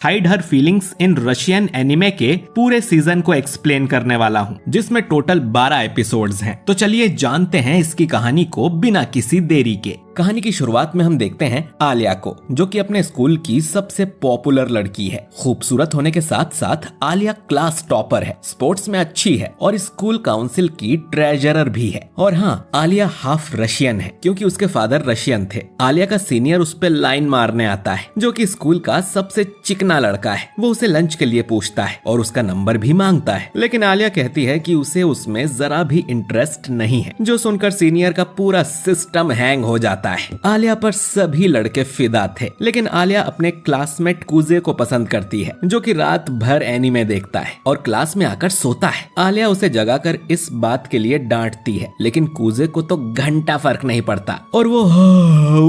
Hide her feelings in Russian anime के पूरे season को एक्सप्लेन करने वाला हूँ, जिसमें टोटल 12 एपिसोड्स हैं। तो चलिए जानते हैं इसकी कहानी को बिना किसी देरी के। कहानी की शुरुआत में हम देखते हैं आलिया को, जो कि अपने स्कूल की सबसे पॉपुलर लड़की है। खूबसूरत होने के साथ साथ आलिया क्लास टॉपर है, स्पोर्ट्स में अच्छी है और स्कूल काउंसिल की ट्रेजरर भी है। और हाँ, आलिया हाफ रशियन है क्योंकि उसके फादर रशियन थे। आलिया का सीनियर उस पे लाइन मारने आता है, जो कि स्कूल का सबसे चिकना लड़का है। वो उसे लंच के लिए पूछता है और उसका नंबर भी मांगता है, लेकिन आलिया कहती है कि उसे उसमें जरा भी इंटरेस्ट नहीं है, जो सुनकर सीनियर का पूरा सिस्टम हैंग हो जाता है। आलिया पर सभी लड़के फिदा थे, लेकिन आलिया अपने क्लासमेट कुजे को पसंद करती है, जो कि रात भर एनीमे देखता है और क्लास में आकर सोता है। आलिया उसे जगाकर इस बात के लिए डांटती है, लेकिन कुजे को तो घंटा फर्क नहीं पड़ता और वो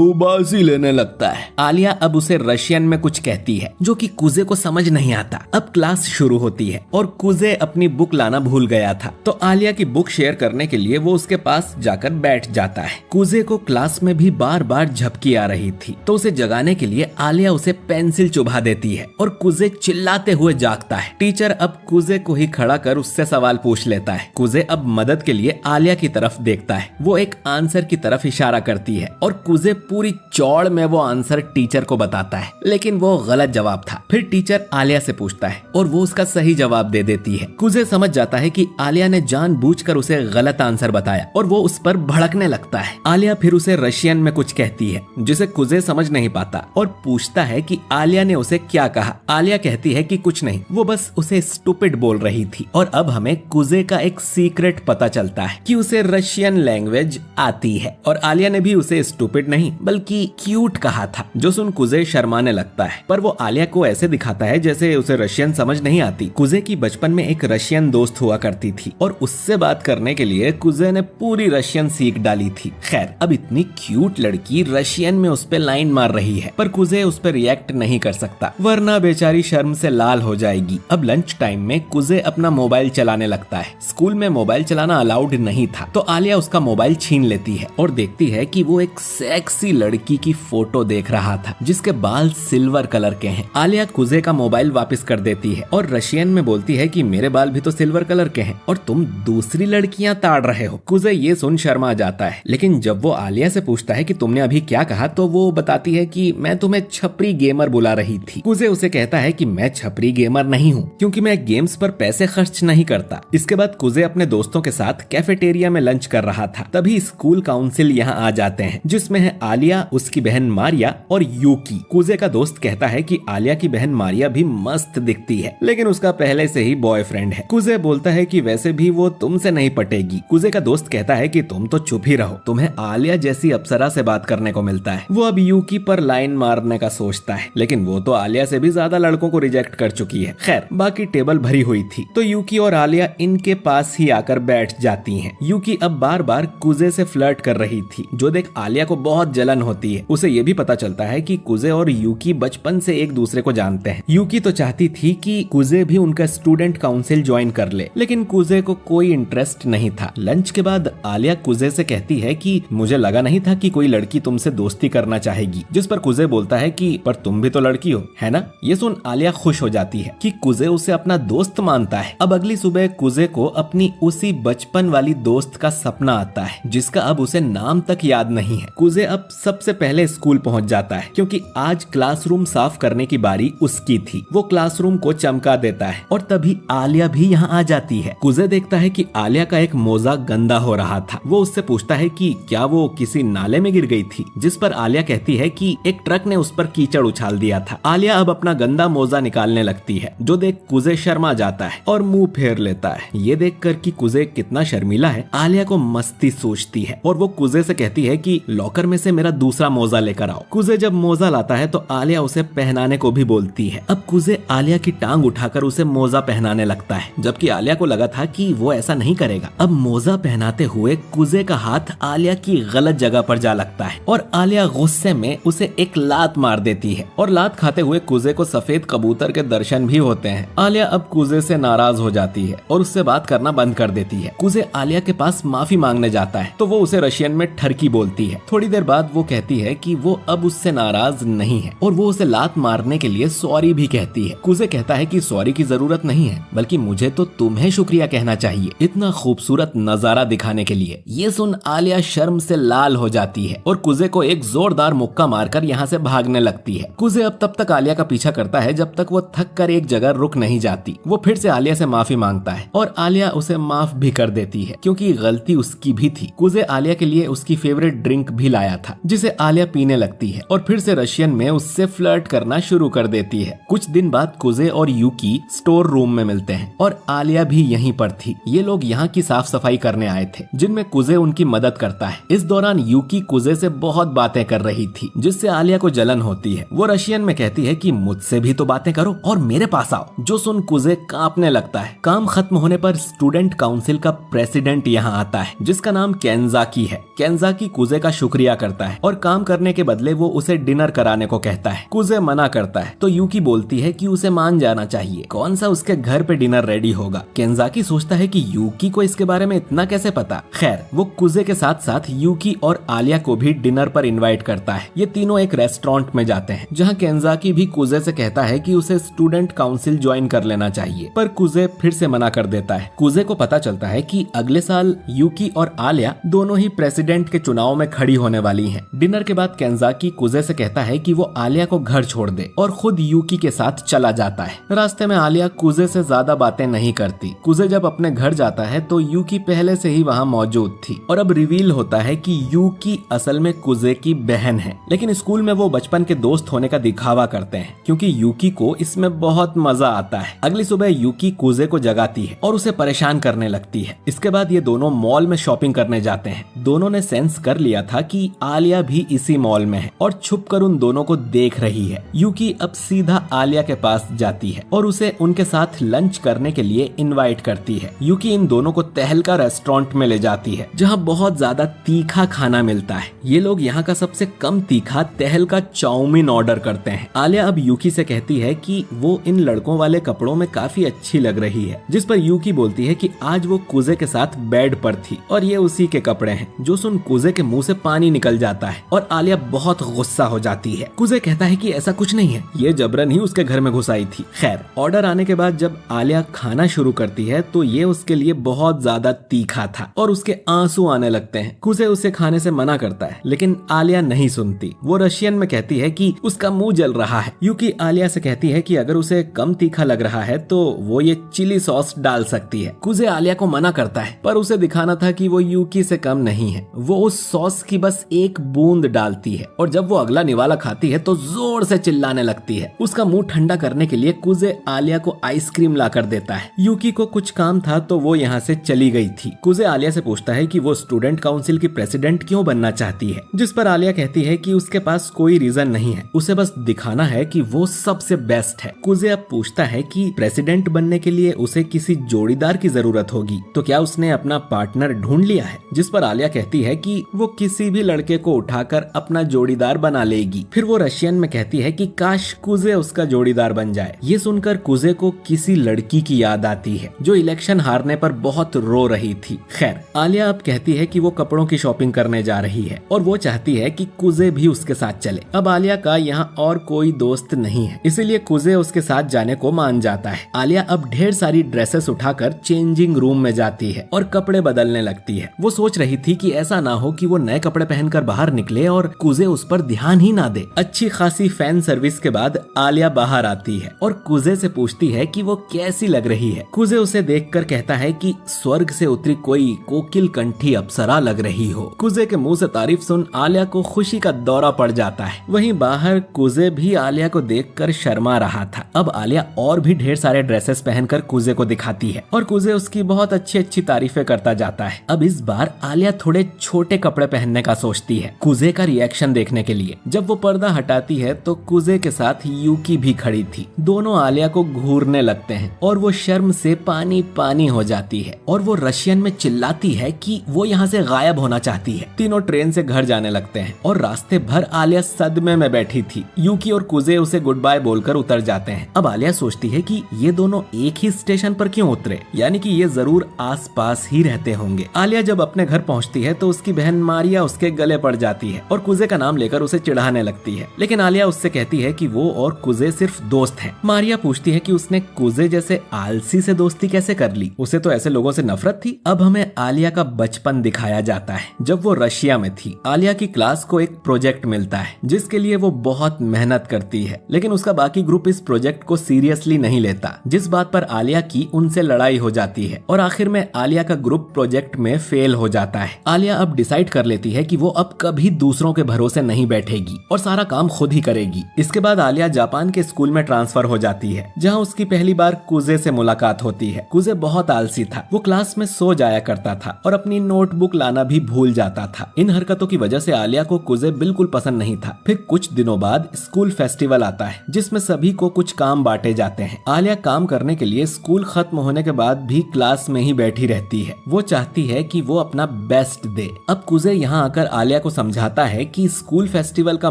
उबासी लेने लगता है। आलिया अब उसे रशियन में कुछ कहती है, जो कि कुजे को समझ नहीं आता। अब क्लास शुरू होती है और कुजे अपनी बुक लाना भूल गया था, तो आलिया की बुक शेयर करने के लिए वो उसके पास जाकर बैठ जाता है। कुजे को क्लास में भी बार बार झपकी आ रही थी, तो उसे जगाने के लिए आलिया उसे पेंसिल चुभा देती है और कुजे चिल्लाते हुए जागता है। टीचर अब कुजे को ही खड़ा कर उससे सवाल पूछ लेता है। कुजे अब मदद के लिए आलिया की तरफ देखता है। वो एक आंसर की तरफ इशारा करती है और कुजे पूरी चौड़ में वो आंसर टीचर को बताता है, लेकिन वो गलत जवाब था। फिर टीचर आलिया से पूछता है और वो उसका सही जवाब दे देती है। कुजे समझ जाता है कि आलिया ने जानबूझकर उसे गलत आंसर बताया और वो उस पर भड़कने लगता है। आलिया फिर उसे रशियन में कुछ कहती है, जिसे कुजे समझ नहीं पाता और पूछता है कि आलिया ने उसे क्या कहा। आलिया कहती है कि कुछ नहीं, वो बस उसे स्टूपिड बोल रही थी। और अब हमें कुजे का एक सीक्रेट पता चलता है कि उसे रशियन लैंग्वेज आती है और आलिया ने भी उसे स्टूपिड नहीं बल्कि क्यूट कहा था, जो सुन कुजे शर्माने लगता है। पर वो आलिया को ऐसे दिखाता है जैसे उसे रशियन समझ नहीं आती। कुजे की बचपन में एक रशियन दोस्त हुआ करती थी और उससे बात करने के लिए कुजे ने पूरी रशियन सीख डाली थी। खैर, अब इतनी क्यूट लड़की रशियन में उस पे लाइन मार रही है, पर कुजे उस पर रिएक्ट नहीं कर सकता, वरना बेचारी शर्म से लाल हो जाएगी। अब लंच टाइम में कुजे अपना मोबाइल चलाने लगता है। स्कूल में मोबाइल चलाना अलाउड नहीं था, तो आलिया उसका मोबाइल छीन लेती है और देखती है कि वो एक सेक्सी लड़की की फोटो देख रहा था, जिसके बाल सिल्वर कलर के हैं। आलिया कुजे का मोबाइल वापस कर देती है और रशियन में बोलती है कि मेरे बाल भी तो सिल्वर कलर के हैं और तुम दूसरी लड़कियां ताड़ रहे हो। कुजे ये सुन शर्मा जाता है, लेकिन जब वो आलिया से पूछता है कि तुमने अभी क्या कहा, तो वो बताती है कि मैं तुम्हें छपरी गेमर बुला रही थी। कुजे उसे कहता है कि मैं छपरी गेमर नहीं हूँ, क्योंकि मैं गेम्स पर पैसे खर्च नहीं करता। इसके बाद कुजे अपने दोस्तों के साथ कैफेटेरिया में लंच कर रहा था, तभी स्कूल काउंसिल यहाँ आ जाते हैं, जिसमें है आलिया, उसकी बहन मारिया और यूकी। कुजे का दोस्त कहता है कि आलिया की बहन मारिया भी मस्त दिखती है, लेकिन उसका पहले से ही बॉयफ्रेंड है। कुजे बोलता है कि वैसे भी वो तुमसे नहीं पटेगी। कुजे का दोस्त कहता है कि तुम तो चुप ही रहो, तुम्हें आलिया जैसी अप्सरा से बात करने को मिलता है। वो अब यूकी पर लाइन मारने का सोचता है, लेकिन वो तो आलिया से भी ज्यादा लड़कों को रिजेक्ट कर चुकी है। खैर, बाकी टेबल भरी हुई थी, तो यूकी और आलिया इनके पास ही आकर बैठ जाती हैं। यूकी अब बार बार कुजे से फ्लर्ट कर रही थी, जो देख आलिया को बहुत जलन होती है। उसे ये भी पता चलता है कि कुजे और यूकी बचपन से एक दूसरे को जानते हैं। यूकी तो चाहती थी कि कुजे भी उनका स्टूडेंट काउंसिल ज्वाइन कर ले, लेकिन कुजे को कोई इंटरेस्ट नहीं था। लंच के बाद आलिया कुजे से कहती है कि मुझे लगा नहीं था कि कोई लड़की तुमसे दोस्ती करना चाहेगी, जिस पर कुजे बोलता है कि पर तुम भी तो लड़की हो, है ना। ये सुन आलिया खुश हो जाती है कि कुजे उसे अपना दोस्त मानता है। अब अगली सुबह कुजे को अपनी उसी बचपन वाली दोस्त का सपना आता है, जिसका अब उसे नाम तक याद नहीं है। कुजे अब सबसे पहले स्कूल पहुंच जाता है, क्योंकि आज क्लासरूम साफ करने की बारी उसकी थी। वो क्लासरूम को चमका देता है और तभी आलिया भी यहाँ आ जाती है। कुजे देखता है कि आलिया का एक मोजा गंदा हो रहा था। वो उससे पूछता है कि क्या वो किसी नाले में गिर गई थी, जिस पर आलिया कहती है कि एक ट्रक ने उस पर कीचड़ उछाल दिया था। आलिया अब अपना गंदा मोजा निकालने लगती है, जो देख कुजे शर्मा जाता है और मुंह फेर लेता है। ये देखकर कि कुजे कितना शर्मीला है, आलिया को मस्ती सूझती है और वो कुजे से कहती है कि लॉकर में से मेरा दूसरा मोजा लेकर आओ। कुजे जब मोजा लाता है तो आलिया उसे पहनाने को भी बोलती है। अब कुजे आलिया की टांग उठाकर उसे मोजा पहनाने लगता है, जबकि आलिया को लगा था कि वो ऐसा नहीं करेगा। अब मोजा पहनाते हुए कुजे का हाथ आलिया की गलत जगह पर जा बुरा लगता है और आलिया गुस्से में उसे एक लात मार देती है और लात खाते हुए कुजे को सफेद कबूतर के दर्शन भी होते हैं। आलिया अब कुजे से नाराज हो जाती है और उससे बात करना बंद कर देती है। कुजे आलिया के पास माफी मांगने जाता है तो वो उसे रशियन में ठरकी बोलती है। थोड़ी देर बाद वो कहती है कि वो अब उससे नाराज नहीं है और वो उसे लात मारने के लिए सॉरी भी कहती है। कुजे कहता है कि सॉरी की जरूरत नहीं है, बल्कि मुझे तो तुम्हें शुक्रिया कहना चाहिए इतना खूबसूरत नजारा दिखाने के लिए। ये सुन आलिया शर्म से लाल हो जाती है और कुजे को एक जोरदार मुक्का मारकर यहाँ से भागने लगती है। कुजे अब तब तक आलिया का पीछा करता है जब तक वो थक कर एक जगह रुक नहीं जाती। वो फिर से आलिया से माफी मांगता है और आलिया उसे माफ भी कर देती है क्योंकि गलती उसकी भी थी। कुजे आलिया के लिए उसकी फेवरेट ड्रिंक भी लाया था जिसे आलिया पीने लगती है और फिर से रशियन में उससे फ्लर्ट करना शुरू कर देती है। कुछ दिन बाद कुजे और यूकी स्टोर रूम में मिलते हैं और आलिया भी यहीं पर थी। ये लोग यहाँ की साफ सफाई करने आए थे जिनमें कुजे उनकी मदद करता है। इस दौरान यूकी कुजे से बहुत बातें कर रही थी जिससे आलिया को जलन होती है। वो रशियन में कहती है कि मुझसे भी तो बातें करो और मेरे पास आओ। जो सुन कुजे कांपने लगता है। काम खत्म होने पर स्टूडेंट काउंसिल का प्रेसिडेंट यहाँ आता है जिसका नाम केंजाकी है। केंजाकी कुजे का शुक्रिया करता है और काम करने के बदले वो उसे डिनर कराने को कहता है। कुजे मना करता है तो यूकी बोलती है कि उसे मान जाना चाहिए, कौन सा उसके घर पे डिनर रेडी होगा। केंजाकी सोचता है कि यूकी को इसके बारे में इतना कैसे पता। खैर वो कुजे के साथ साथ यूकी और आलिया को भी डिनर पर इनवाइट करता है। ये तीनों एक रेस्टोरेंट में जाते हैं जहाँ केंजाकी भी कुजे से कहता है कि उसे स्टूडेंट काउंसिल ज्वाइन कर लेना चाहिए, पर कुजे फिर से मना कर देता है। कुजे को पता चलता है कि अगले साल यूकी और आलिया दोनों ही प्रेसिडेंट के चुनाव में खड़ी होने वाली हैं। डिनर के बाद केंजाकी कुजे से कहता है कि वो आलिया को घर छोड़ दे और खुद यूकी के साथ चला जाता है। रास्ते में आलिया कुजे से ज्यादा बातें नहीं करती। कुजे जब अपने घर जाता है तो यूकी पहले से ही वहाँ मौजूद थी और अब रिवील होता है कि यूकी असल में कुजे की बहन है, लेकिन स्कूल में वो बचपन के दोस्त होने का दिखावा करते हैं क्योंकि यूकी को इसमें बहुत मजा आता है। अगली सुबह यूकी कुजे को जगाती है और उसे परेशान करने लगती है। इसके बाद ये दोनों मॉल में शॉपिंग करने जाते हैं। दोनों ने सेंस कर लिया था कि आलिया भी इसी मॉल में है और छुपकर उन दोनों को देख रही है। यूकी अब सीधा आलिया के पास जाती है और उसे उनके साथ लंच करने के लिए इनवाइट करती है। यूकी इन दोनों को तहलका रेस्टोरेंट में ले जाती है जहाँ बहुत ज्यादा तीखा खाना मिलता है। ये लोग यहाँ का सबसे कम तीखा तहलका चाउमीन ऑर्डर करते हैं। आलिया अब यूकी से कहती है कि वो इन लड़कों वाले कपड़ों में काफी अच्छी लग रही है, जिस पर यूकी बोलती है कि आज वो कुजे के साथ बेड पर थी और ये उसी के कपड़े हैं। जो सुन कुजे के मुंह से पानी निकल जाता है और आलिया बहुत गुस्सा हो जाती है। कुजे कहता है कि ऐसा कुछ नहीं है, ये जबरन ही उसके घर में घुस आई थी। खैर ऑर्डर आने के बाद जब आलिया खाना शुरू करती है तो ये उसके लिए बहुत ज्यादा तीखा था और उसके आंसू आने लगते हैं। कुजे उसे खाने से मना करता है लेकिन आलिया नहीं सुनती। वो रशियन में कहती है कि उसका मुंह जल रहा है। यूकी आलिया से कहती है कि अगर उसे कम तीखा लग रहा है तो वो ये चिली सॉस डाल सकती है। कुजे आलिया को मना करता है पर उसे दिखाना था कि वो यूकी से कम नहीं है। वो उस सॉस की बस एक बूंद डालती है और जब वो अगला निवाला खाती है तो जोर से चिल्लाने लगती है। उसका मुंह ठंडा करने के लिए कुजे आलिया को आइसक्रीम ला कर देता है। यूकी को कुछ काम था तो वो यहाँ से चली गई थी। कुजे आलिया से पूछता है कि वो स्टूडेंट काउंसिल की प्रेसिडेंट क्यों बनना चाहती है, जिस पर आलिया कहती है कि उसके पास कोई रीजन नहीं है, उसे बस दिखाना है कि वो सबसे बेस्ट है। कुजे अब पूछता है कि प्रेसिडेंट बनने के लिए उसे किसी जोड़ीदार की जरूरत होगी तो क्या उसने अपना पार्टनर ढूंढ लिया है, जिस पर आलिया कहती है कि वो किसी भी लड़के को उठाकर अपना जोड़ीदार बना लेगी। फिर वो रशियन में कहती है कि काश कुजे उसका जोड़ीदार बन जाए। ये सुनकर कुजे को किसी लड़की की याद आती है जो इलेक्शन हारने पर बहुत रो रही थी। खैर आलिया अब कहती है कि वो कपड़ों की शॉपिंग करने जा रही है और वो चाहती है कि कुजे भी उसके साथ चले। अब आलिया का यहाँ और कोई दोस्त नहीं है, इसीलिए कुजे उसके साथ जाने को मान जाता है। आलिया अब ढेर सारी ड्रेसेस उठाकर चेंजिंग रूम में जाती है और कपड़े बदलने लगती है। वो सोच रही थी कि ऐसा ना हो कि वो नए कपड़े पहनकर बाहर निकले और कुजे उस पर ध्यान ही ना दे। अच्छी खासी फैन सर्विस के बाद आलिया बाहर आती है और कुजे से पूछती है कि वो कैसी लग रही है। कुजे उसे देखकर कहता है कि स्वर्ग से उतरी कोई कोकिल कंठी अप्सरा लग रही हो। कुजे के मुंह से तारीफ सुन आलिया को खुशी का दौरा पड़ जाता है। वहीं बाहर कुजे भी आलिया को देखकर शर्मा रहा था। अब आलिया और भी ढेर सारे ड्रेसेस पहनकर कुजे को दिखाती है और कुजे उसकी बहुत अच्छी अच्छी तारीफें करता जाता है। अब इस बार आलिया थोड़े छोटे कपड़े पहनने का सोचती है कुजे का रिएक्शन देखने के लिए। जब वो पर्दा हटाती है तो कुजे के साथ यूकी भी खड़ी थी। दोनों आलिया को घूरने लगते हैं और वो शर्म से पानी पानी हो जाती है और वो रशियन में चिल्लाती है कि वो यहाँ से गायब होना चाहती है। तीनों ट्रेन से घर जाने लगते हैं और रास्ते भर आलिया सदमे में बैठी थी। यूकी और कुजे उसे गुड बाय बोलकर उतर जाते हैं। अब आलिया सोचती है कि ये दोनों एक ही स्टेशन पर क्यों उतरे, यानी कि ये जरूर आसपास ही रहते होंगे। आलिया जब अपने घर पहुंचती है तो उसकी बहन मारिया उसके गले पड़ जाती है और कुजे का नाम लेकर उसे चिढ़ाने लगती है, लेकिन आलिया उससे कहती है कि वो और कुजे सिर्फ दोस्त हैं। मारिया पूछती है कि उसने कुजे जैसे आलसी से दोस्ती कैसे कर ली, उसे तो ऐसे लोगों से नफरत थी। अब हमें आलिया का बचपन दिखाया जाता है जब वो रशिया में थी। आलिया की क्लास को एक प्रोजेक्ट मिलता है जिसके लिए वो बहुत मेहनत करती है, लेकिन उसका बाकी ग्रुप इस प्रोजेक्ट को सीरियसली नहीं लेता, जिस बात पर आलिया की उनसे लड़ाई हो जाती है और आखिर में आलिया का ग्रुप प्रोजेक्ट में फेल हो जाता है। आलिया अब डिसाइड कर लेती है कि वो अब कभी दूसरों के भरोसे नहीं बैठेगी और सारा काम खुद ही करेगी। इसके बाद आलिया जापान के स्कूल में ट्रांसफर हो जाती है, जहाँ उसकी पहली बार कुजे से मुलाकात होती है। कुजे बहुत आलसी था, वो क्लास में सो जाया करता था और अपनी नोटबुक लाना भी भूल जाता था। इन हरकतों की वजह से आलिया को कुजे बिल्कुल पसंद नहीं था। फिर कुछ दिनों बाद स्कूल फेस्टिवल आता है जिसमें सभी को कुछ काम बांटे जाते हैं। आलिया काम करने के लिए स्कूल खत्म होने के बाद भी क्लास में ही बैठी रहती है। वो चाहती है कि वो अपना बेस्ट दे। अब कुजे यहाँ आकर आलिया को समझाता है कि स्कूल फेस्टिवल का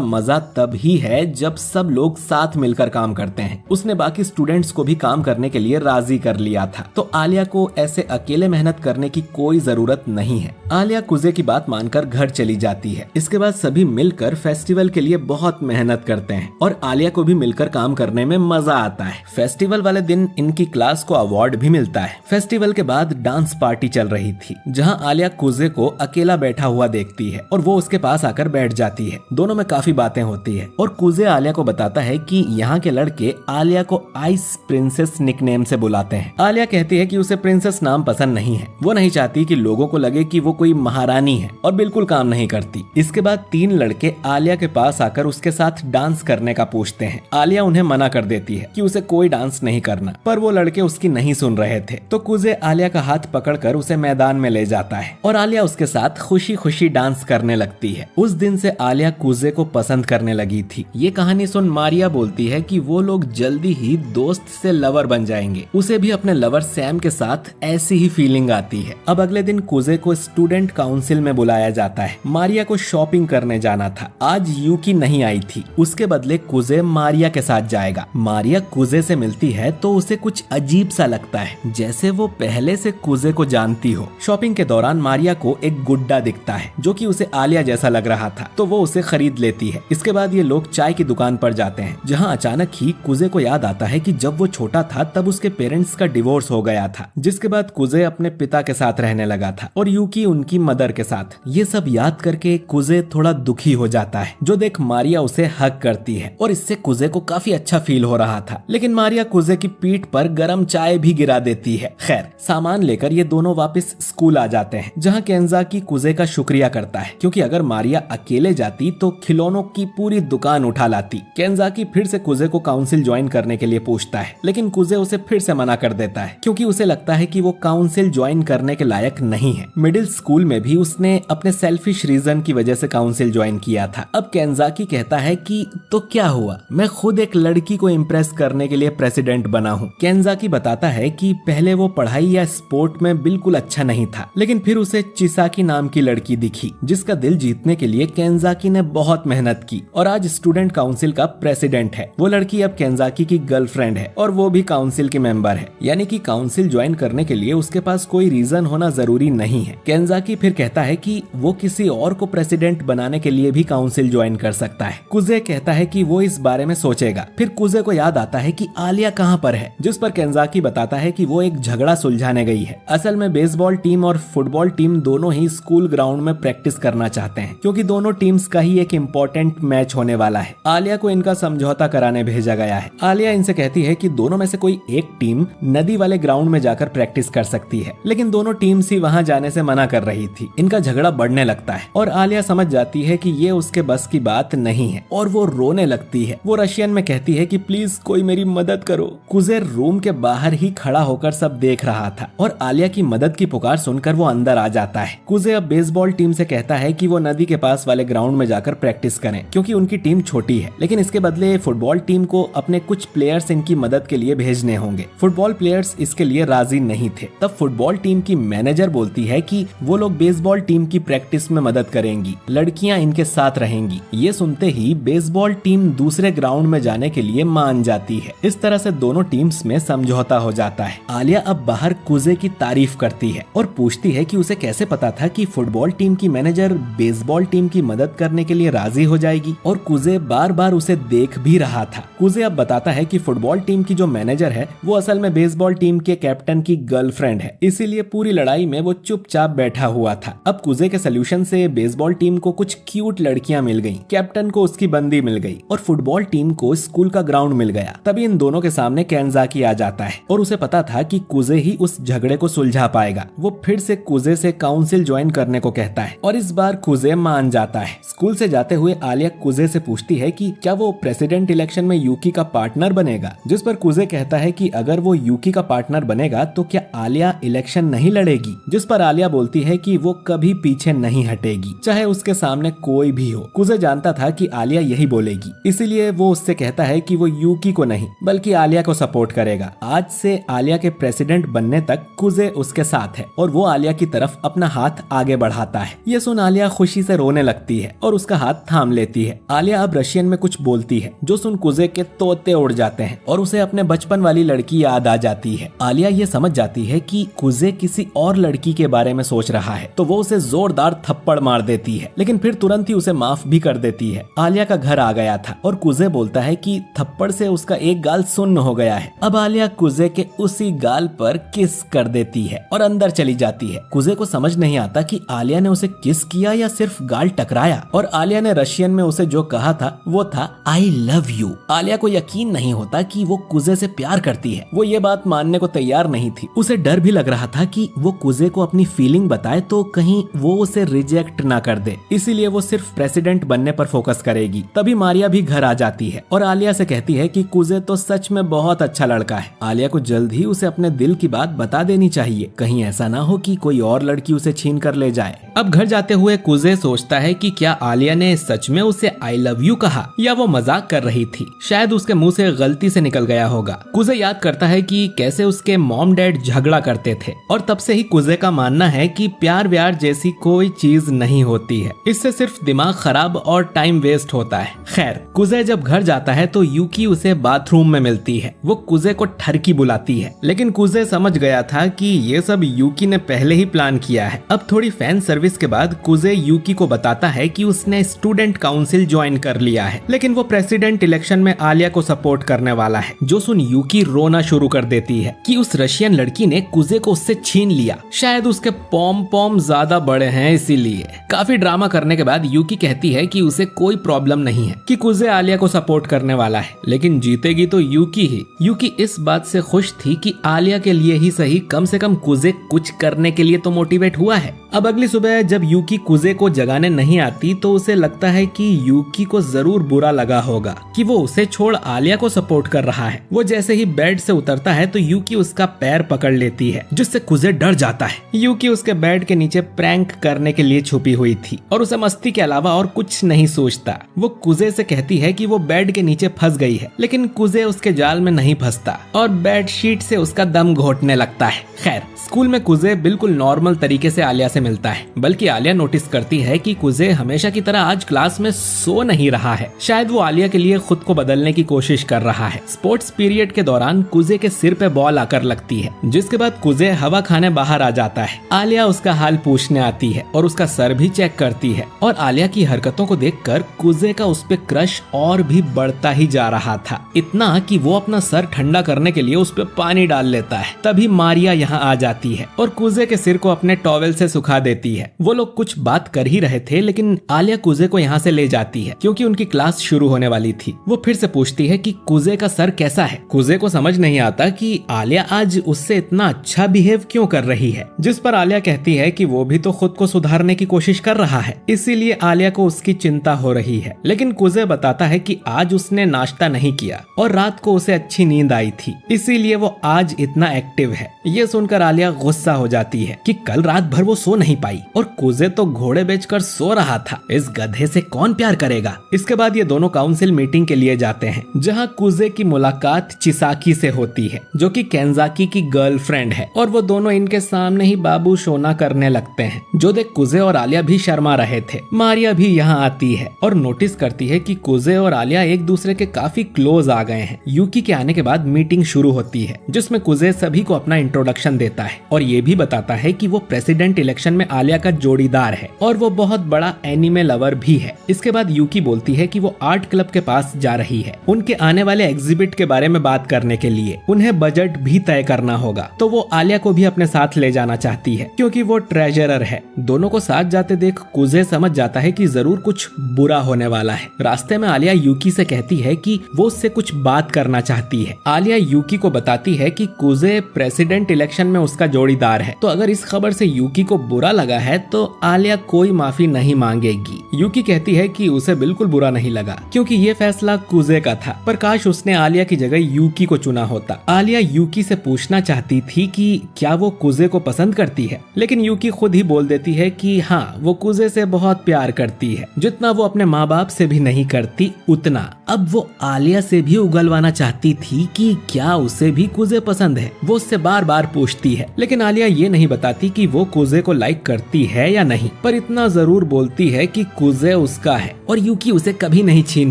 मजा तब ही है जब सब लोग साथ मिलकर काम करते हैं। उसने बाकी स्टूडेंट्स को भी काम करने के लिए राजी कर लिया था, तो आलिया को ऐसे अकेले मेहनत करने की कोई जरूरत नहीं है। आलिया कुजे की बात मानकर घर चली जाती है। इसके बाद सभी मिलकर फेस्टिवल के लिए बहुत मेहनत करते हैं और आलिया को भी मिलकर काम करने में मजा आता है। फेस्टिवल वाले दिन इनकी क्लास को अवार्ड भी मिलता है। फेस्टिवल के बाद डांस पार्टी चल रही थी, जहां आलिया कुजे को अकेला बैठा हुआ देखती है और वो उसके पास आकर बैठ जाती है। दोनों में काफी बातें होती है और कुजे आलिया को बताता है कि यहाँ के लड़के आलिया को आइस प्रिंसेस निकनेम से बुलाते हैं। आलिया कहती है कि उसे प्रिंसेस नाम पसंद नहीं है। वो नहीं चाहती कि लोगों को लगे कि वो कोई महारानी है और बिल्कुल काम नहीं करती। इसके बाद 3 लड़के आलिया के पास आकर उसके साथ डांस करने का पूछते हैं। आलिया उन्हें मना कर देती है कि उसे कोई डांस नहीं करना, पर वो लड़के उसकी नहीं सुन रहे थे। तो कुजे आलिया का हाथ पकड़कर उसे मैदान में ले जाता है और आलिया उसके साथ खुशी खुशी डांस करने लगती है। उस दिन से आलिया कुजे को पसंद करने लगी थी। ये कहानी सुन मारिया बोलती है कि वो लोग जल्दी ही दोस्त से लवर बन जाएंगे। उसे भी अपने लवर सैम के साथ ऐसी ही फीलिंग आती है। अब अगले दिन कुजे को स्टूडेंट काउंसिल में बुलाया जाता है। मारिया को शॉपिंग करने जाना था। आज यूकी नहीं आई थी, उसके बदले कुजे मारिया के साथ जाएगा। मारिया कुजे से मिलती है तो उसे कुछ अजीब सा लगता है, जैसे वो पहले से कुजे को जानती हो। शॉपिंग के दौरान मारिया को एक गुड्डा दिखता है जो कि उसे आलिया जैसा लग रहा था, तो वो उसे खरीद लेती है। इसके बाद ये लोग चाय की दुकान पर जाते हैं, जहाँ अचानक ही कुजे को याद आता है कि जब वो छोटा था तब उसके पेरेंट्स का डिवोर्स हो गया था, जिसके बाद कुजे अपने पिता के साथ रहने लगा था और यूकी उनकी मदर के साथ। ये सब याद करके कुजे थोड़ा दुखी हो जाता है, जो देख मारिया उसे हग करती है और इससे कुजे को काफी अच्छा फील हो रहा था। लेकिन मारिया कुजे की पीठ पर गरम चाय भी गिरा देती है। खैर, सामान लेकर ये दोनों वापस स्कूल आ जाते हैं, जहाँ केंजाकी कुजे का शुक्रिया करता है, क्योंकि अगर मारिया अकेले जाती तो खिलौनों की पूरी दुकान उठा लाती। केंजाकी फिर से कुजे को काउंसिल ज्वाइन करने के लिए पूछता है, लेकिन कुजे उसे फिर से मना कर देता है, क्योंकि उसे लगता है कि वो काउंसिल ज्वाइन करने के लायक नहीं है। मिडिल स्कूल में भी उसने अपने सेल्फिश रीजन की वजह से काउंसिल ज्वाइन किया था। अब केंजाकी कहता है कि तो क्या हुआ, मैं खुद एक लड़की को इम्प्रेस करने के लिए प्रेसिडेंट बना हूँ। केंजाकी बताता है कि पहले वो पढ़ाई या स्पोर्ट में बिल्कुल अच्छा नहीं था, लेकिन फिर उसे चिसाकी नाम की लड़की दिखी, जिसका दिल जीतने के लिए केंजाकी ने बहुत मेहनत की और आज स्टूडेंट काउंसिल का प्रेसिडेंट है। वो लड़की अब केंजाकी की गर्लफ्रेंड है और वो भी काउंसिल की मेंबर है, यानी कि काउंसिल ज्वाइन करने के लिए उसके पास कोई रीजन होना जरूरी नहीं है। केंजाकी फिर कहता है कि वो किसी और को प्रेसिडेंट बनाने के लिए भी काउंसिल ज्वाइन कर सकता है। कुजे कहता है कि वो इस बारे में सोचेगा। फिर कुजे को याद आता है कि आलिया कहाँ पर है, जिस पर केंजाकी बताता है कि वो एक झगड़ा सुलझाने गई है। असल में बेसबॉल टीम और फुटबॉल टीम दोनों ही स्कूल ग्राउंड में प्रैक्टिस करना चाहते हैं, क्योंकि दोनों टीम्स का ही एक इम्पोर्टेंट मैच होने वाला है। आलिया को इनका समझौता कराने भेजा गया है। आलिया इनसे कहती है कि दोनों में से कोई एक टीम नदी वाले ग्राउंड में जाकर प्रैक्टिस कर सकती है, लेकिन दोनों टीम्स ही वहां जाने से मना कर रही थी। इनका झगड़ा बढ़ने लगता है और आलिया समझ जाती है कि ये उसके बस की बात नहीं है और वो रोने लगती है। वो रशियन में कहती है कि प्लीज कोई मेरी मदद करो। कुजे रूम के बाहर ही खड़ा होकर सब देख रहा था और आलिया की मदद की पुकार सुनकर वो अंदर आ जाता है। कुजे अब बेसबॉल टीम से कहता है कि वो नदी के पास वाले ग्राउंड में जाकर प्रैक्टिस करें, क्योंकि उनकी टीम छोटी है, लेकिन इसके बदले फुटबॉल टीम को अपने कुछ प्लेयर्स इनकी मदद के लिए भेजने होंगे। फुटबॉल प्लेयर्स इसके लिए राजी नहीं थे। तब फुटबॉल टीम की मैनेजर बोलती है कि वो लोग बेसबॉल टीम की प्रैक्टिस में मदद करेंगी, लड़कियां इनके साथ रहेंगी। ये सुनते ही बेसबॉल टीम दूसरे ग्राउंड में जाने के लिए मान जाती है। इस तरह से दोनों टीम्स में समझौता हो जाता है। आलिया अब बाहर कुजे की तारीफ करती है और पूछती है कि उसे कैसे पता था कि फुटबॉल टीम की मैनेजर बेसबॉल टीम की मदद करने के लिए राजी हो जाएगी, और कुजे बार बार उसे देख भी रहा था। कुजे अब बताता है कि फुटबॉल टीम की जो मैनेजर है वो असल में बेसबॉल टीम के कैप्टन की गर्लफ्रेंड है, इसीलिए पूरी लड़ाई में वो चुपचाप बैठा हुआ था। अब कुजे के सोल्यूशन से बेसबॉल टीम को कुछ क्यूट लड़कियां मिल गईं, कैप्टन को उसकी बंदी मिल गई और फुटबॉल टीम को स्कूल का ग्राउंड मिल गया। तभी इन दोनों के सामने कैंजाकी आ जाता है और उसे पता था कि कुजे ही उस झगड़े को सुलझा पाएगा। वो फिर से कुजे से काउंसिल ज्वाइन करने को कहता है और इस बार कुजे मान जाता है। स्कूल से जाते हुए आलिया कुजे से पूछती है कि क्या वो प्रेसिडेंट इलेक्शन में यूकी का पार्टनर बनेगा, जिस पर कुजे कहता है कि अगर वो यूकी का पार्टनर बनेगा तो क्या आलिया इलेक्शन नहीं लड़ेगी, जिस पर आलिया बोलती है कि वो कभी पीछे नहीं हटेगी, चाहे उसके सामने कोई भी हो। कुजे जानता था कि आलिया यही बोलेगी, इसीलिए वो उससे कहता है कि वो यूकी को नहीं बल्कि आलिया को सपोर्ट करेगा। आज से आलिया के प्रेसिडेंट बनने तक कुजे उसके साथ है और वो आलिया की तरफ अपना हाथ आगे बढ़ाता है। ये सुन आलिया खुशी से रोने लगती है और उसका हाथ थाम लेती है। आलिया अब रशियन में कुछ बोलती है जो सुन कुजे के तोते उड़ जाते हैं और उसे अपने बचपन वाली लड़की याद आ जाती है। आलिया ये समझ जाती है कि कुजे किसी और लड़की के बारे में सोच रहा है तो वो उसे जोरदार थप्पड़ मार देती है, लेकिन फिर तुरंत ही उसे माफ भी कर देती है। आलिया का घर आ गया था और कुजे बोलता है कि थप्पड़ से उसका एक गाल सुन्न हो गया है। अब आलिया कुजे के उसी गाल पर किस कर देती है और अंदर चली जाती है। कुजे को समझ नहीं आता कि आलिया ने उसे किस किया या सिर्फ गाल टकराया, और आलिया ने रशियन में उसे जो कहा था वो था आई लव यू। आलिया को यकीन नहीं होता कि वो कुजे से प्यार करती है। वो ये बात मानने को तैयार नहीं थी। उसे डर भी लग रहा था कि वो कुजे को अपनी फीलिंग बताए तो कहीं वो उसे रिजेक्ट ना कर दे, इसीलिए वो सिर्फ प्रेसिडेंट बनने पर फोकस करेगी। तभी मारिया भी घर आ जाती है और आलिया से कहती है कि कुजे तो सच में बहुत अच्छा लड़का है। आलिया को जल्द ही उसे अपने दिल की बात बता देनी चाहिए, कहीं ऐसा ना हो कि कोई और लड़की उसे छीन कर ले जाए। अब घर जाते हुए कुजे सोचता है कि क्या आलिया ने सच में उसे आई लव यू कहा या वो मजाक कर रही थी, शायद उसके मुंह से गलती से निकल गया होगा। कुजे याद करता है कि कैसे उसके मॉम डैड झगड़ा करते थे और तब से ही कुजे का मानना है कि प्यार व्यार जैसी कोई चीज नहीं होती है, इससे सिर्फ दिमाग खराब और टाइम वेस्ट होता है। खैर, कुजे जब घर जाता है तो यूकी उसे बाथरूम में मिलती है। वो कुजे को ठरकी बुलाती है, लेकिन कुजे समझ गया था कि ये सब यूकी ने पहले ही प्लान किया है। अब थोड़ी फैन सर्विस के बाद कुजे यूकी को बताता है कि उसने स्टूडेंट काउंसिल ज्वाइन कर लिया है, लेकिन वो प्रेसिडेंट इलेक्शन में आलिया को सपोर्ट करने वाला है। जो सुन यूकी रोना शुरू कर देती है कि उस रशियन लड़की ने कुजे को उससे छीन लिया, शायद उसके पॉम पॉम ज्यादा बड़े हैं इसीलिए। काफी ड्रामा करने के बाद यूकी कहती है कि उसे कोई प्रॉब्लम नहीं है कि कुजे आलिया को सपोर्ट करने वाला है, लेकिन जीतेगी तो यूकी ही। यूकी इस बात से खुश थी कि आलिया के लिए ही सही कम से कम कुजे कुछ करने के लिए तो मोटिवेट हुआ है। अब अगली सुबह जब यूकी कुजे को जगाने नहीं आती तो उसे लगता है कि यूकी को जरूर बुरा लगा होगा कि वो उसे छोड़ आलिया को सपोर्ट कर रहा है। वो जैसे ही बेड से उतरता है तो यूकी उसका पैर पकड़ लेती है, जिससे कुजे डर जाता है। यूकी उसके बेड के नीचे प्रैंक करने के लिए छुपी हुई थी और उसे मस्ती के अलावा और कुछ नहीं सोचता। वो कुजे से कहती है कि वो बेड के नीचे फंस गई है, लेकिन कुजे उसके जाल में नहीं फंसता और बेड शीट से उसका दम घोटने लगता है। खैर, स्कूल में कुजे बिल्कुल नॉर्मल तरीके से आलिया से मिलता है, बल्कि आलिया नोटिस करती है कि कुजे हमेशा की तरह आज क्लास में सो नहीं रहा है। शायद वो आलिया के लिए खुद को बदलने की कोशिश कर रहा है। स्पोर्ट्स पीरियड के दौरान कुजे के सिर पे बॉल आकर लगती है, जिसके बाद कुजे हवा खाने बाहर आ जाता है। आलिया उसका हाल पूछने आती है और उसका सर भी चेक करती है, और आलिया की हरकतों को देखकर कुजे का उस पे क्रश और भी बढ़ता ही जा रहा था, इतना कि वो अपना सर ठंडा करने के लिए उस पे पानी डाल लेता है। तभी मारिया यहाँ आ जाती है और कुजे के सिर को अपने टॉवेल से सुखा देती है। वो लोग कुछ बात कर ही रहे थे, लेकिन आलिया कुजे को यहाँ से ले जाती है क्योंकि उनकी क्लास शुरू होने वाली थी। वो फिर से पूछती है कि कुजे का सर कैसा है। कुजे को समझ नहीं आता कि आलिया आज उससे इतना अच्छा बिहेव क्यों कर रही है, जिस पर आलिया कहती है कि वो भी तो खुद को सुधारने की कोशिश कर रहा है, इसीलिए आलिया को उसकी चिंता हो रही है। लेकिन कुजे बताता है कि आज उसने नाश्ता नहीं किया और रात को उसे अच्छी नींद आई थी, इसीलिए वो आज इतना एक्टिव है। ये सुनकर आलिया गुस्सा हो जाती है कि कल रात भर वो सो नहीं पाई और कुजे तो घोड़े बेचकर सो रहा था, इस गधे से कौन प्यार करेगा। इसके बाद ये दोनों काउंसिल मीटिंग के लिए जाते हैं, जहाँ कुजे की मुलाकात चिसाकी से होती है, जो कि केंजाकी की गर्लफ्रेंड है, और वो दोनों इनके सामने ही बाबू शोना करने लगते हैं, जो देख कुजे और आलिया भी शर्मा रहे थे। मारिया भी यहाँ आती है और नोटिस करती है कि कुजे और आलिया एक दूसरे के काफी क्लोज आ गए हैं। यूकी के आने के बाद मीटिंग शुरू होती है, जिसमें कुजे सभी को अपना इंट्रोडक्शन देता है और ये भी बताता है कि वो प्रेसिडेंट इलेक्शन में आलिया का जोड़ीदार है और वो बहुत बड़ा एनिमे लवर भी है। इसके बाद यूकी बोलती है कि वो आर्ट क्लब के पास जा रही है उनके आने वाले एग्जिबिट के बारे में बात करने के लिए। उन्हें बजट भी तय करना होगा, तो वो आलिया को भी अपने साथ ले जाना चाहती है क्योंकि वो ट्रेजरर है। दोनों को साथ जाते देख कुजे समझ जाता है कि जरूर कुछ बुरा होने वाला है। रास्ते में आलिया यूकी से कहती है कि वो उससे कुछ बात करना चाहती है। आलिया यूकी को बताती है कि कुजे प्रेसिडेंट इलेक्शन में उसका जोड़ीदार है, तो अगर इस खबर से यूकी को बुरा लगा है तो आलिया कोई माफी नहीं मांगेगी। यूकी कहती है कि उसे बिल्कुल बुरा नहीं लगा क्योंकि ये फैसला कुजे का था, पर काश उसने आलिया की जगह यूकी को चुना होता। आलिया यूकी से पूछना चाहती थी कि क्या वो कुजे को पसंद करती है, लेकिन यूकी खुद ही बोल देती है कि हाँ, वो कुजे से बहुत प्यार करती है, जितना वो अपने माँ बाप से भी नहीं करती उतना। अब वो आलिया से भी उगलवाना चाहती थी कि क्या उसे भी कुजे पसंद है। वो उससे बार बार पूछती है, लेकिन आलिया ये नहीं बताती कि वो कुजे को लाइक करती है या नहीं, पर इतना जरूर बोलती है कि कुजे उसका है और यूकी उसे कभी नहीं छीन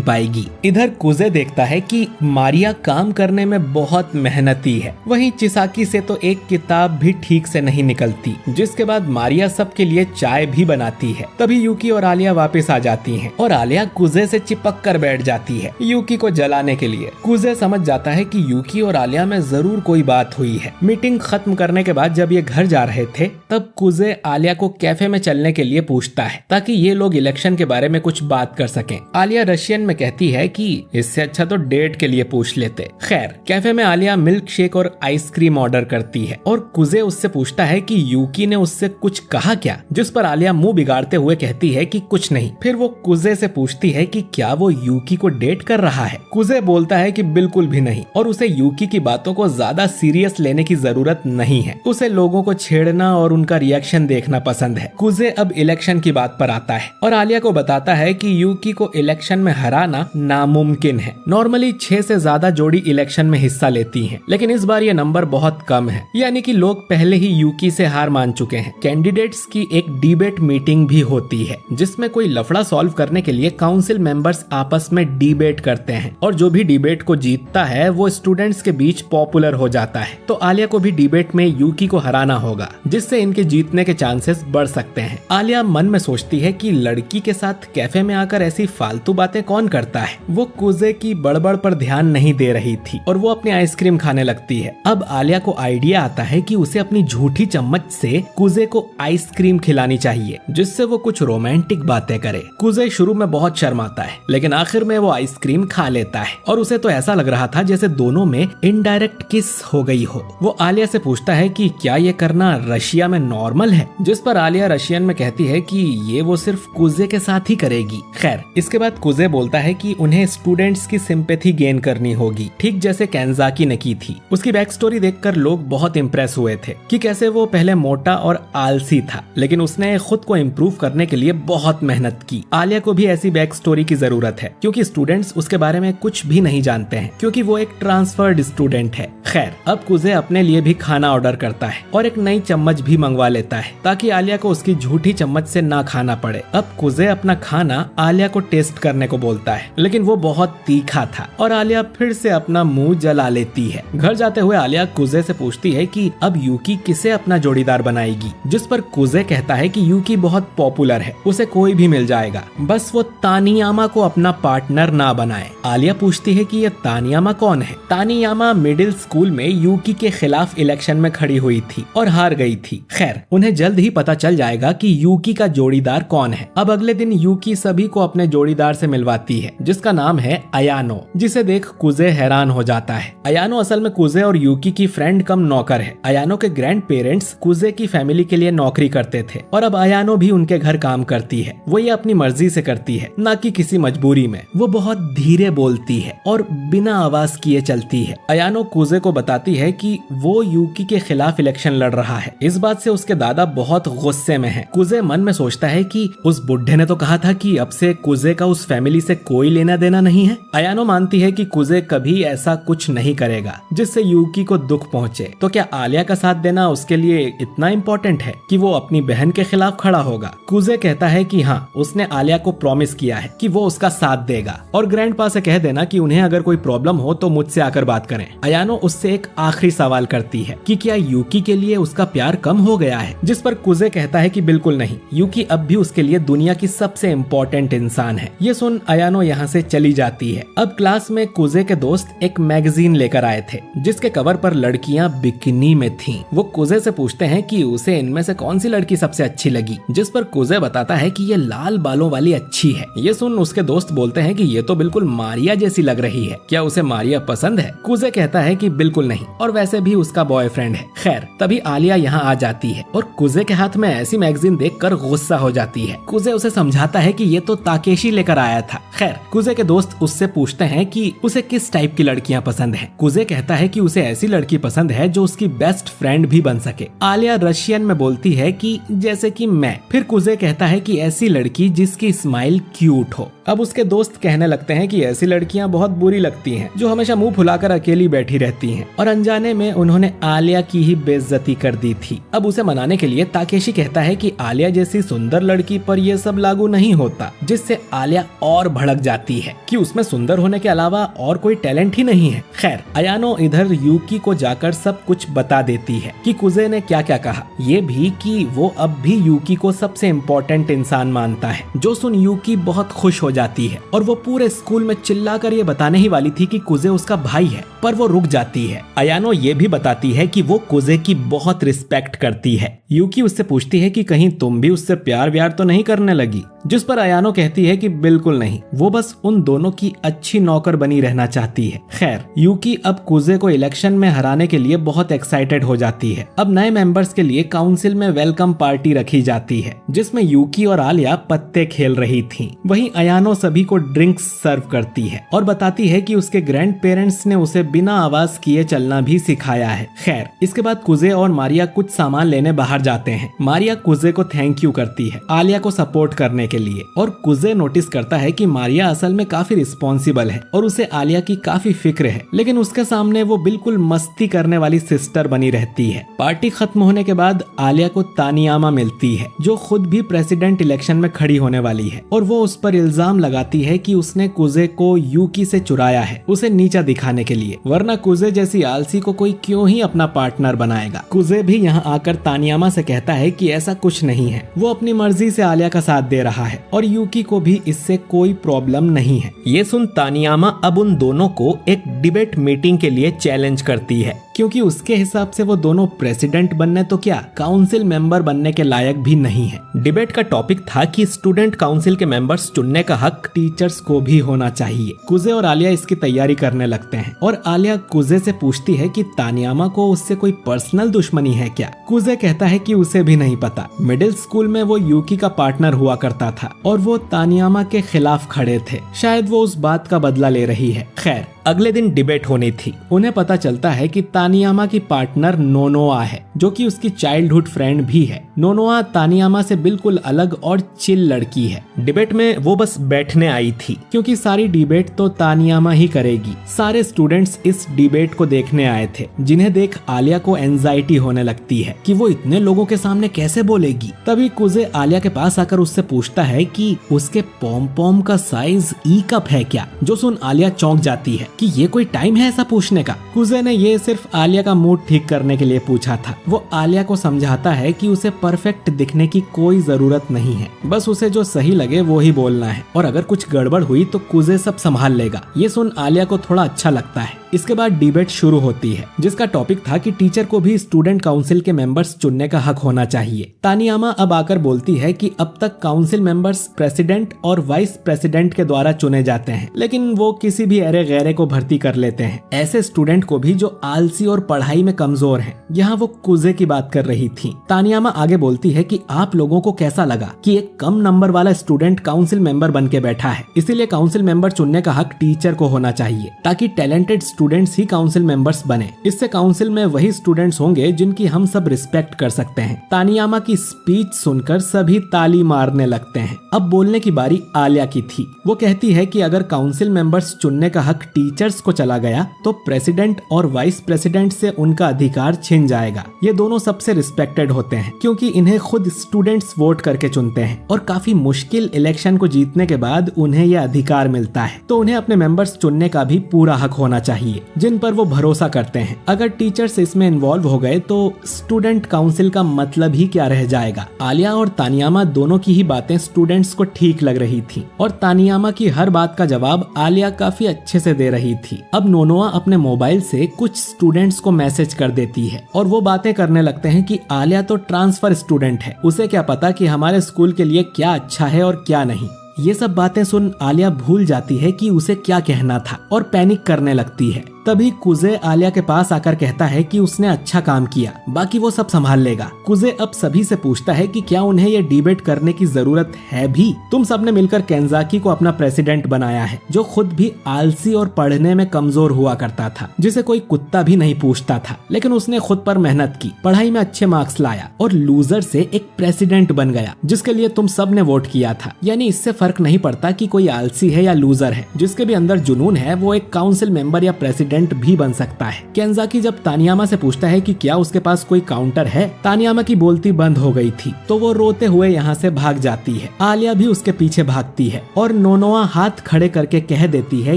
पाएगी। इधर कुजे देखता है कि मारिया काम करने में बहुत मेहनती है, वहीं चिसाकी से तो एक किताब भी ठीक से नहीं निकलती, जिसके बाद मारिया सबके लिए चाय भी बनाती है। तभी यूकी और आलिया वापस आ जाती हैं और आलिया कुजे से चिपक कर बैठ जाती है यूकी को जलाने के लिए। कुजे समझ जाता है कि यूकी और आलिया में जरूर कोई बात हुई है। मीटिंग खत्म करने के बाद जब ये घर जा रहे थे, तब कुजे आलिया को कैफे में चलने के लिए पूछता है ताकि ये लोग इलेक्शन के बारे में कुछ बात कर सकें। आलिया रशियन में कहती है कि इससे अच्छा तो डेट के लिए पूछ लेते। खैर, कैफे में आलिया मिल्क शेक और आइसक्रीम ऑर्डर करती है और कुजे उससे पूछता है कि यूकी ने उससे कुछ कहा क्या, जिस पर आलिया मुंह बिगाड़ते हुए कहती है कि कुछ नहीं। फिर वो कुजे से पूछती है कि क्या वो यूकी को डेट कर रहा है। कुजे बोलता है कि बिल्कुल भी नहीं और उसे यूकी की बातों को ज्यादा सीरियस लेने की जरूरत नहीं है। उसे लोगों को छेड़ना और उनका रिएक्शन देखना पसंद है। कुजे अब इलेक्शन की बात पर आता है और आलिया को बताता है कि यूकी को इलेक्शन में हराना नामुमकिन है। नॉर्मली 6 से ज्यादा जोड़ी इलेक्शन में हिस्सा लेती हैं, लेकिन इस बार ये नंबर बहुत कम है, यानी कि लोग पहले ही यूकी से हार मान चुके हैं। कैंडिडेट्स की एक डिबेट मीटिंग भी होती है, जिसमें कोई लफड़ा सॉल्व करने के लिए काउंसिल मेंबर्स आपस में डिबेट करते हैं और जो भी डिबेट को जीतता है वो स्टूडेंट्स के बीच पॉपुलर हो जाता है। तो आलिया को भी डिबेट में यूकी को हराना होगा, जिससे इनके जीतने के चांसेस बढ़ सकते हैं। आलिया मन में सोचती है कि लड़की के साथ कैफे में आकर ऐसी फालतू बातें कौन करता है। वो कुजे की बड़बड़ पर ध्यान नहीं दे रही थी और वो अपनी आइसक्रीम खाने लगती है। अब आलिया को आइडिया आता है कि उसे अपनी झूठी चम्मच से कुजे को आइसक्रीम खिलानी चाहिए, जिससे वो कुछ रोमांटिक बातें करे। कुजे शुरू में बहुत शर्माता है, लेकिन आखिर में वो आइसक्रीम खा लेता है और उसे तो ऐसा लग रहा था जैसे दोनों में इनडायरेक्ट किस हो गई हो। वो आलिया से पूछता है कि क्या ये करना रशिया में नॉर्मल है, जिस पर आलिया रशियन में कहती है कि ये वो सिर्फ कुजे के साथ ही करेगी। खैर, इसके बाद कुजे बोलता है कि उन्हें स्टूडेंट्स की सिंपैथी गेन करनी होगी, ठीक जैसे केंजाकी ने की थी। उसकी बैक स्टोरी देखकर लोग बहुत इंप्रेस हुए थे कि कैसे वो पहले मोटा और आलसी था, लेकिन उसने खुद को इम्प्रूव करने के लिए बहुत मेहनत की। आलिया को भी ऐसी बैक स्टोरी की जरूरत है, क्योंकि स्टूडेंट्स उसके बारे में कुछ भी नहीं जानते हैं, क्योंकि वो एक ट्रांसफर्ड स्टूडेंट है। खैर, अब कुजे अपने लिए भी खाना ऑर्डर करता है और एक नई चम्मच भी मंगवा लेता है ताकि आलिया को उसकी झूठी चम्मच से ना खाना पड़े। अब कुजे अपना खाना आलिया को टेस्ट करने को बोलता है, लेकिन वो बहुत तीखा था और आलिया फिर से अपना मुंह जला लेती है। घर जाते हुए आलिया कुजे से पूछती है कि अब यूकी किसे अपना जोड़ीदार बनाएगी, जिस पर कुजे कहता है कि यूकी बहुत पॉपुलर है, उसे कोई भी मिल जाएगा, बस वो तानियामा को अपना पार्टनर ना बनाए। आलिया पूछती है कि ये तानियामा कौन है। तानियामा मिडिल स्कूल में यूकी के खिलाफ इलेक्शन में खड़ी हुई थी और हार गई थी। खैर, उन्हें जल्द ही पता चल जाएगा कि यूकी का जोड़ीदार कौन है। अब अगले दिन यूकी सभी को अपने जोड़ीदार से मिलवाती है, जिसका नाम है अयानो, जिसे देख कुजे हैरान हो जाता है। अयानो असल में कुजे और यूकी की फ्रेंड कम नौकर है। अयानो के ग्रैंड पेरेंट्स कुजे की फैमिली के लिए नौकरी करते थे और अब अयानो भी उनके घर काम करती है। वो ये अपनी मर्जी से करती है, ना कि किसी मजबूरी में। वो बहुत धीरे बोलती है और बिना आवाज किए चलती है। अयानो कुजे को बताती है कि वो यूकी के खिलाफ इलेक्शन लड़ रहा है। इस बात से उसके दादा बहुत गुस्से में है। कुजे मन में सोचता है कि उस बुढ़े ने तो कहा था कि अब से कुजे का उस फैमिली से कोई लेना देना नहीं है। अयानो मानती है कि कुजे कभी ऐसा कुछ नहीं करेगा जिससे यूकी को दुख पहुंचे। तो क्या आलिया का साथ देना उसके लिए इतना इम्पोर्टेंट है कि वो अपनी बहन के खिलाफ खड़ा होगा? कुजे कहता है कि हाँ, उसने आलिया को प्रॉमिस किया है कि वो उसका साथ देगा और ग्रैंडपा से कह देना कि उन्हें अगर कोई प्रॉब्लम हो तो मुझसे आकर बात करें। अयानो उससे एक आखिरी सवाल करती है कि क्या यूकी के लिए उसका प्यार कम हो गया है, जिस पर कुजे कहता है कि बिल्कुल नहीं, यूकी अब भी उसके लिए दुनिया की सबसे इम्पोर्टेंट इंसान है। ये सुन अयानो यहाँ से चली जाती है। अब क्लास में कुजे के दोस्त एक मैगजीन लेकर आए थे जिसके कवर पर लड़कियां बिकिनी में थीं। वो कुजे से पूछते हैं कि उसे इनमें से कौन सी लड़की सबसे अच्छी लगी, जिस पर कुजे बताता है कि ये लाल बालों वाली अच्छी है। ये सुन उसके दोस्त बोलते हैं कि ये तो बिल्कुल मारिया जैसी लग रही है, क्या उसे मारिया पसंद है? कुजे कहता है कि बिल्कुल नहीं, और वैसे भी उसका बॉयफ्रेंड है। खैर, तभी आलिया यहाँ आ जाती है और कुजे के हाथ में ऐसी मैगजीन देखकर गुस्सा हो जाती है। कुजे उसे समझाता है कि ये तो ताकेशी लेकर आया था। खैर, कुजे के दोस्त उससे पूछते हैं कि उसे किस टाइप की लड़कियां पसंद हैं। कुजे कहता है कि उसे ऐसी लड़की पसंद है जो उसकी बेस्ट फ्रेंड भी बन सके। आलिया रशियन में बोलती है कि जैसे कि मैं। फिर कुजे कहता है कि ऐसी लड़की जिसकी स्माइल क्यूट हो। अब उसके दोस्त कहने लगते हैं कि ऐसी लड़कियां बहुत बुरी लगती हैं जो हमेशा मुंह फुलाकर अकेली बैठी रहती हैं, और अनजाने में उन्होंने आलिया की ही बेइज्जती कर दी थी। अब उसे मनाने के लिए ताकेशी कहता है कि आलिया जैसी सुंदर लड़की पर यह सब लागू नहीं होता, जिससे आलिया और भड़क जाती है कि उसमें सुंदर होने के अलावा और कोई टैलेंट ही नहीं है। खैर, अयानो इधर यूकी को जाकर सब कुछ बता देती है कि कुजे ने क्या क्या कहा, ये भी कि वो अब भी यूकी को सबसे इम्पोर्टेंट इंसान मानता है। जो सुन यूकी बहुत खुश हो जाती है और वो पूरे स्कूल में चिल्लाकर ये बताने ही वाली थी कि कुजे उसका भाई है, पर वो रुक जाती है। अयानो ये भी बताती है कि वो कुजे की बहुत रिस्पेक्ट करती है। यूकी उससे पूछती है कि कहीं तुम भी उससे प्यार व्यार तो नहीं करने लगी, जिस पर अयानो कहती है कि बिल्कुल नहीं, वो बस उन दोनों की अच्छी नौकर बनी रहना चाहती है। खैर, यूकी अब कुजे को इलेक्शन में हराने के लिए बहुत एक्साइटेड हो जाती है। अब नए मेंबर्स के लिए काउंसिल में वेलकम पार्टी रखी जाती है जिसमें यूकी और आलिया पत्ते खेल रही थीं। वहीं अयानो सभी को ड्रिंक्स सर्व करती है और बताती है कि उसके ग्रैंड पेरेंट्स ने उसे बिना आवाज किए चलना भी सिखाया है। खैर, इसके बाद कुजे और मारिया कुछ सामान लेने बाहर जाते हैं। मारिया कुजे को थैंक यू करती है आलिया को सपोर्ट करने के लिए, और कुजे नोटिस करता है कि मारिया असल में काफी रिस्पॉन्सिबल है और उसे आलिया की काफी फिक्र है, लेकिन उसके सामने वो बिल्कुल मस्ती करने वाली सिस्टर बनी रहती है। पार्टी खत्म होने के बाद आलिया को तानियामा मिलती है जो खुद भी प्रेसिडेंट इलेक्शन में खड़ी होने वाली है, और वो उस पर इल्जाम लगाती है कि उसने कुजे को यूकी से चुराया है उसे नीचा दिखाने के लिए, वरना कुजे जैसी आलसी को कोई क्यों ही अपना पार्टनर बनाएगा। कुजे भी यहाँ आकर तानियामा से कहता है कि ऐसा कुछ नहीं है, वो अपनी मर्जी से आलिया का साथ दे रहा है और यूकी को भी इससे कोई प्रॉब्लम नहीं है। ये सुन तानियामा अब उन दोनों को एक डिबेट मीटिंग के लिए चैलेंज करती है, क्योंकि उसके हिसाब से वो दोनों प्रेसिडेंट बनने तो क्या काउंसिल मेंबर बनने के लायक भी नहीं है। डिबेट का टॉपिक था कि स्टूडेंट काउंसिल के मेंबर्स चुनने का हक टीचर्स को भी होना चाहिए। कुजे और आलिया इसकी तैयारी करने लगते हैं और आलिया कुजे से पूछती है कि तानियामा को उससे कोई पर्सनल दुश्मनी है क्या। कुजे कहता है कि उसे भी नहीं पता, मिडिल स्कूल में वो यूकी का पार्टनर हुआ करता था और वो तानियामा के खिलाफ खड़े थे, शायद वो उस बात का बदला ले रही है। खैर, अगले दिन डिबेट होनी थी। उन्हें पता चलता है कि तानियामा की पार्टनर नोनोआ है जो कि उसकी चाइल्डहुड फ्रेंड भी है। नोनोआ तानियामा से बिल्कुल अलग और चिल लड़की है। डिबेट में वो बस बैठने आई थी क्योंकि सारी डिबेट तो तानियामा ही करेगी। सारे स्टूडेंट्स इस डिबेट को देखने आए थे, जिन्हें देख आलिया को एंजाइटी होने लगती है कि वो इतने लोगों के सामने कैसे बोलेगी। तभी कुजे आलिया के पास आकर उससे पूछता है कि उसके पॉम पॉम का साइज ई कप है क्या। जो सुन आलिया चौंक जाती है कि ये कोई टाइम है ऐसा पूछने का। कुजे ने ये सिर्फ आलिया का मूड ठीक करने के लिए पूछा था। वो आलिया को समझाता है कि उसे परफेक्ट दिखने की कोई जरूरत नहीं है, बस उसे जो सही लगे वो ही बोलना है, और अगर कुछ गड़बड़ हुई तो कुजे सब संभाल लेगा। ये सुन आलिया को थोड़ा अच्छा लगता है। इसके बाद डिबेट शुरू होती है जिसका टॉपिक था कि टीचर को भी स्टूडेंट काउंसिल के मेंबर्स चुनने का हक होना चाहिए। तानियामा अब आकर बोलती है कि अब तक काउंसिल मेंबर्स प्रेसिडेंट और वाइस प्रेसिडेंट के द्वारा चुने जाते हैं, लेकिन वो किसी भी अरे गैरे को भर्ती कर लेते हैं, ऐसे स्टूडेंट को भी जो आलसी और पढ़ाई में कमजोर हैं। यहाँ वो कुजे की बात कर रही थी। तानियामा आगे बोलती है कि आप लोगों को कैसा लगा कि एक कम नंबर वाला स्टूडेंट काउंसिल मेंबर बन के बैठा है, इसीलिए काउंसिल मेंबर चुनने का हक टीचर को होना चाहिए ताकि टैलेंटेड स्टूडेंट्स ही काउंसिल मेंबर्स बने। इससे काउंसिल में वही स्टूडेंट्स होंगे जिनकी हम सब रिस्पेक्ट कर सकते हैं। तानियामा की स्पीच सुनकर सभी ताली मारने लगते हैं। अब बोलने की बारी आलिया की थी। वो कहती है कि अगर काउंसिल मेंबर्स चुनने का हक टीचर्स को चला गया तो प्रेसिडेंट और वाइस प्रेसिडेंट से उनका अधिकार छिन जाएगा। ये दोनों सबसे रिस्पेक्टेड होते हैं क्योंकि इन्हें खुद स्टूडेंट्स वोट करके चुनते हैं और काफी मुश्किल इलेक्शन को जीतने के बाद उन्हें यह अधिकार मिलता है, तो उन्हें अपने मेंबर्स चुनने का भी पूरा हक होना चाहिए जिन पर वो भरोसा करते हैं। अगर टीचर्स इसमें इन्वॉल्व हो गए तो स्टूडेंट काउंसिल का मतलब ही क्या रह जाएगा। आलिया और तानियामा दोनों की ही बातें स्टूडेंट्स को ठीक लग रही थी और तानियामा की हर बात का जवाब आलिया काफी अच्छे से दे रही थी। अब नोनोआ अपने मोबाइल से कुछ स्टूडेंट्स को मैसेज कर देती है और वो बातें करने लगते हैं कि आलिया तो ट्रांसफर स्टूडेंट है, उसे क्या पता कि हमारे स्कूल के लिए क्या अच्छा है और क्या नहीं। ये सब बातें सुन आलिया भूल जाती है कि उसे क्या कहना था और पैनिक करने लगती है। तभी कुजे आलिया के पास आकर कहता है कि उसने अच्छा काम किया, बाकी वो सब संभाल लेगा। कुजे अब सभी से पूछता है कि क्या उन्हें ये डिबेट करने की जरूरत है भी। तुम सबने मिलकर केंजाकी को अपना प्रेसिडेंट बनाया है, जो खुद भी आलसी और पढ़ने में कमजोर हुआ करता था, जिसे कोई कुत्ता भी नहीं पूछता था, लेकिन उसने खुद पर मेहनत की, पढ़ाई में अच्छे मार्क्स लाया और लूजर से एक प्रेसिडेंट बन गया जिसके लिए तुम सब ने वोट किया था। यानी इससे फर्क नहीं पड़ता कि कोई आलसी है या लूजर है, जिसके भी अंदर जुनून है वो एक काउंसिल मेंबर या प्रेसिडेंट भी बन सकता है। केंजाकी जब तानियामा से पूछता है कि क्या उसके पास कोई काउंटर है, तानियामा की बोलती बंद हो गई थी तो वो रोते हुए यहाँ से भाग जाती है। आलिया भी उसके पीछे भागती है और नोनोआ हाथ खड़े करके कह देती है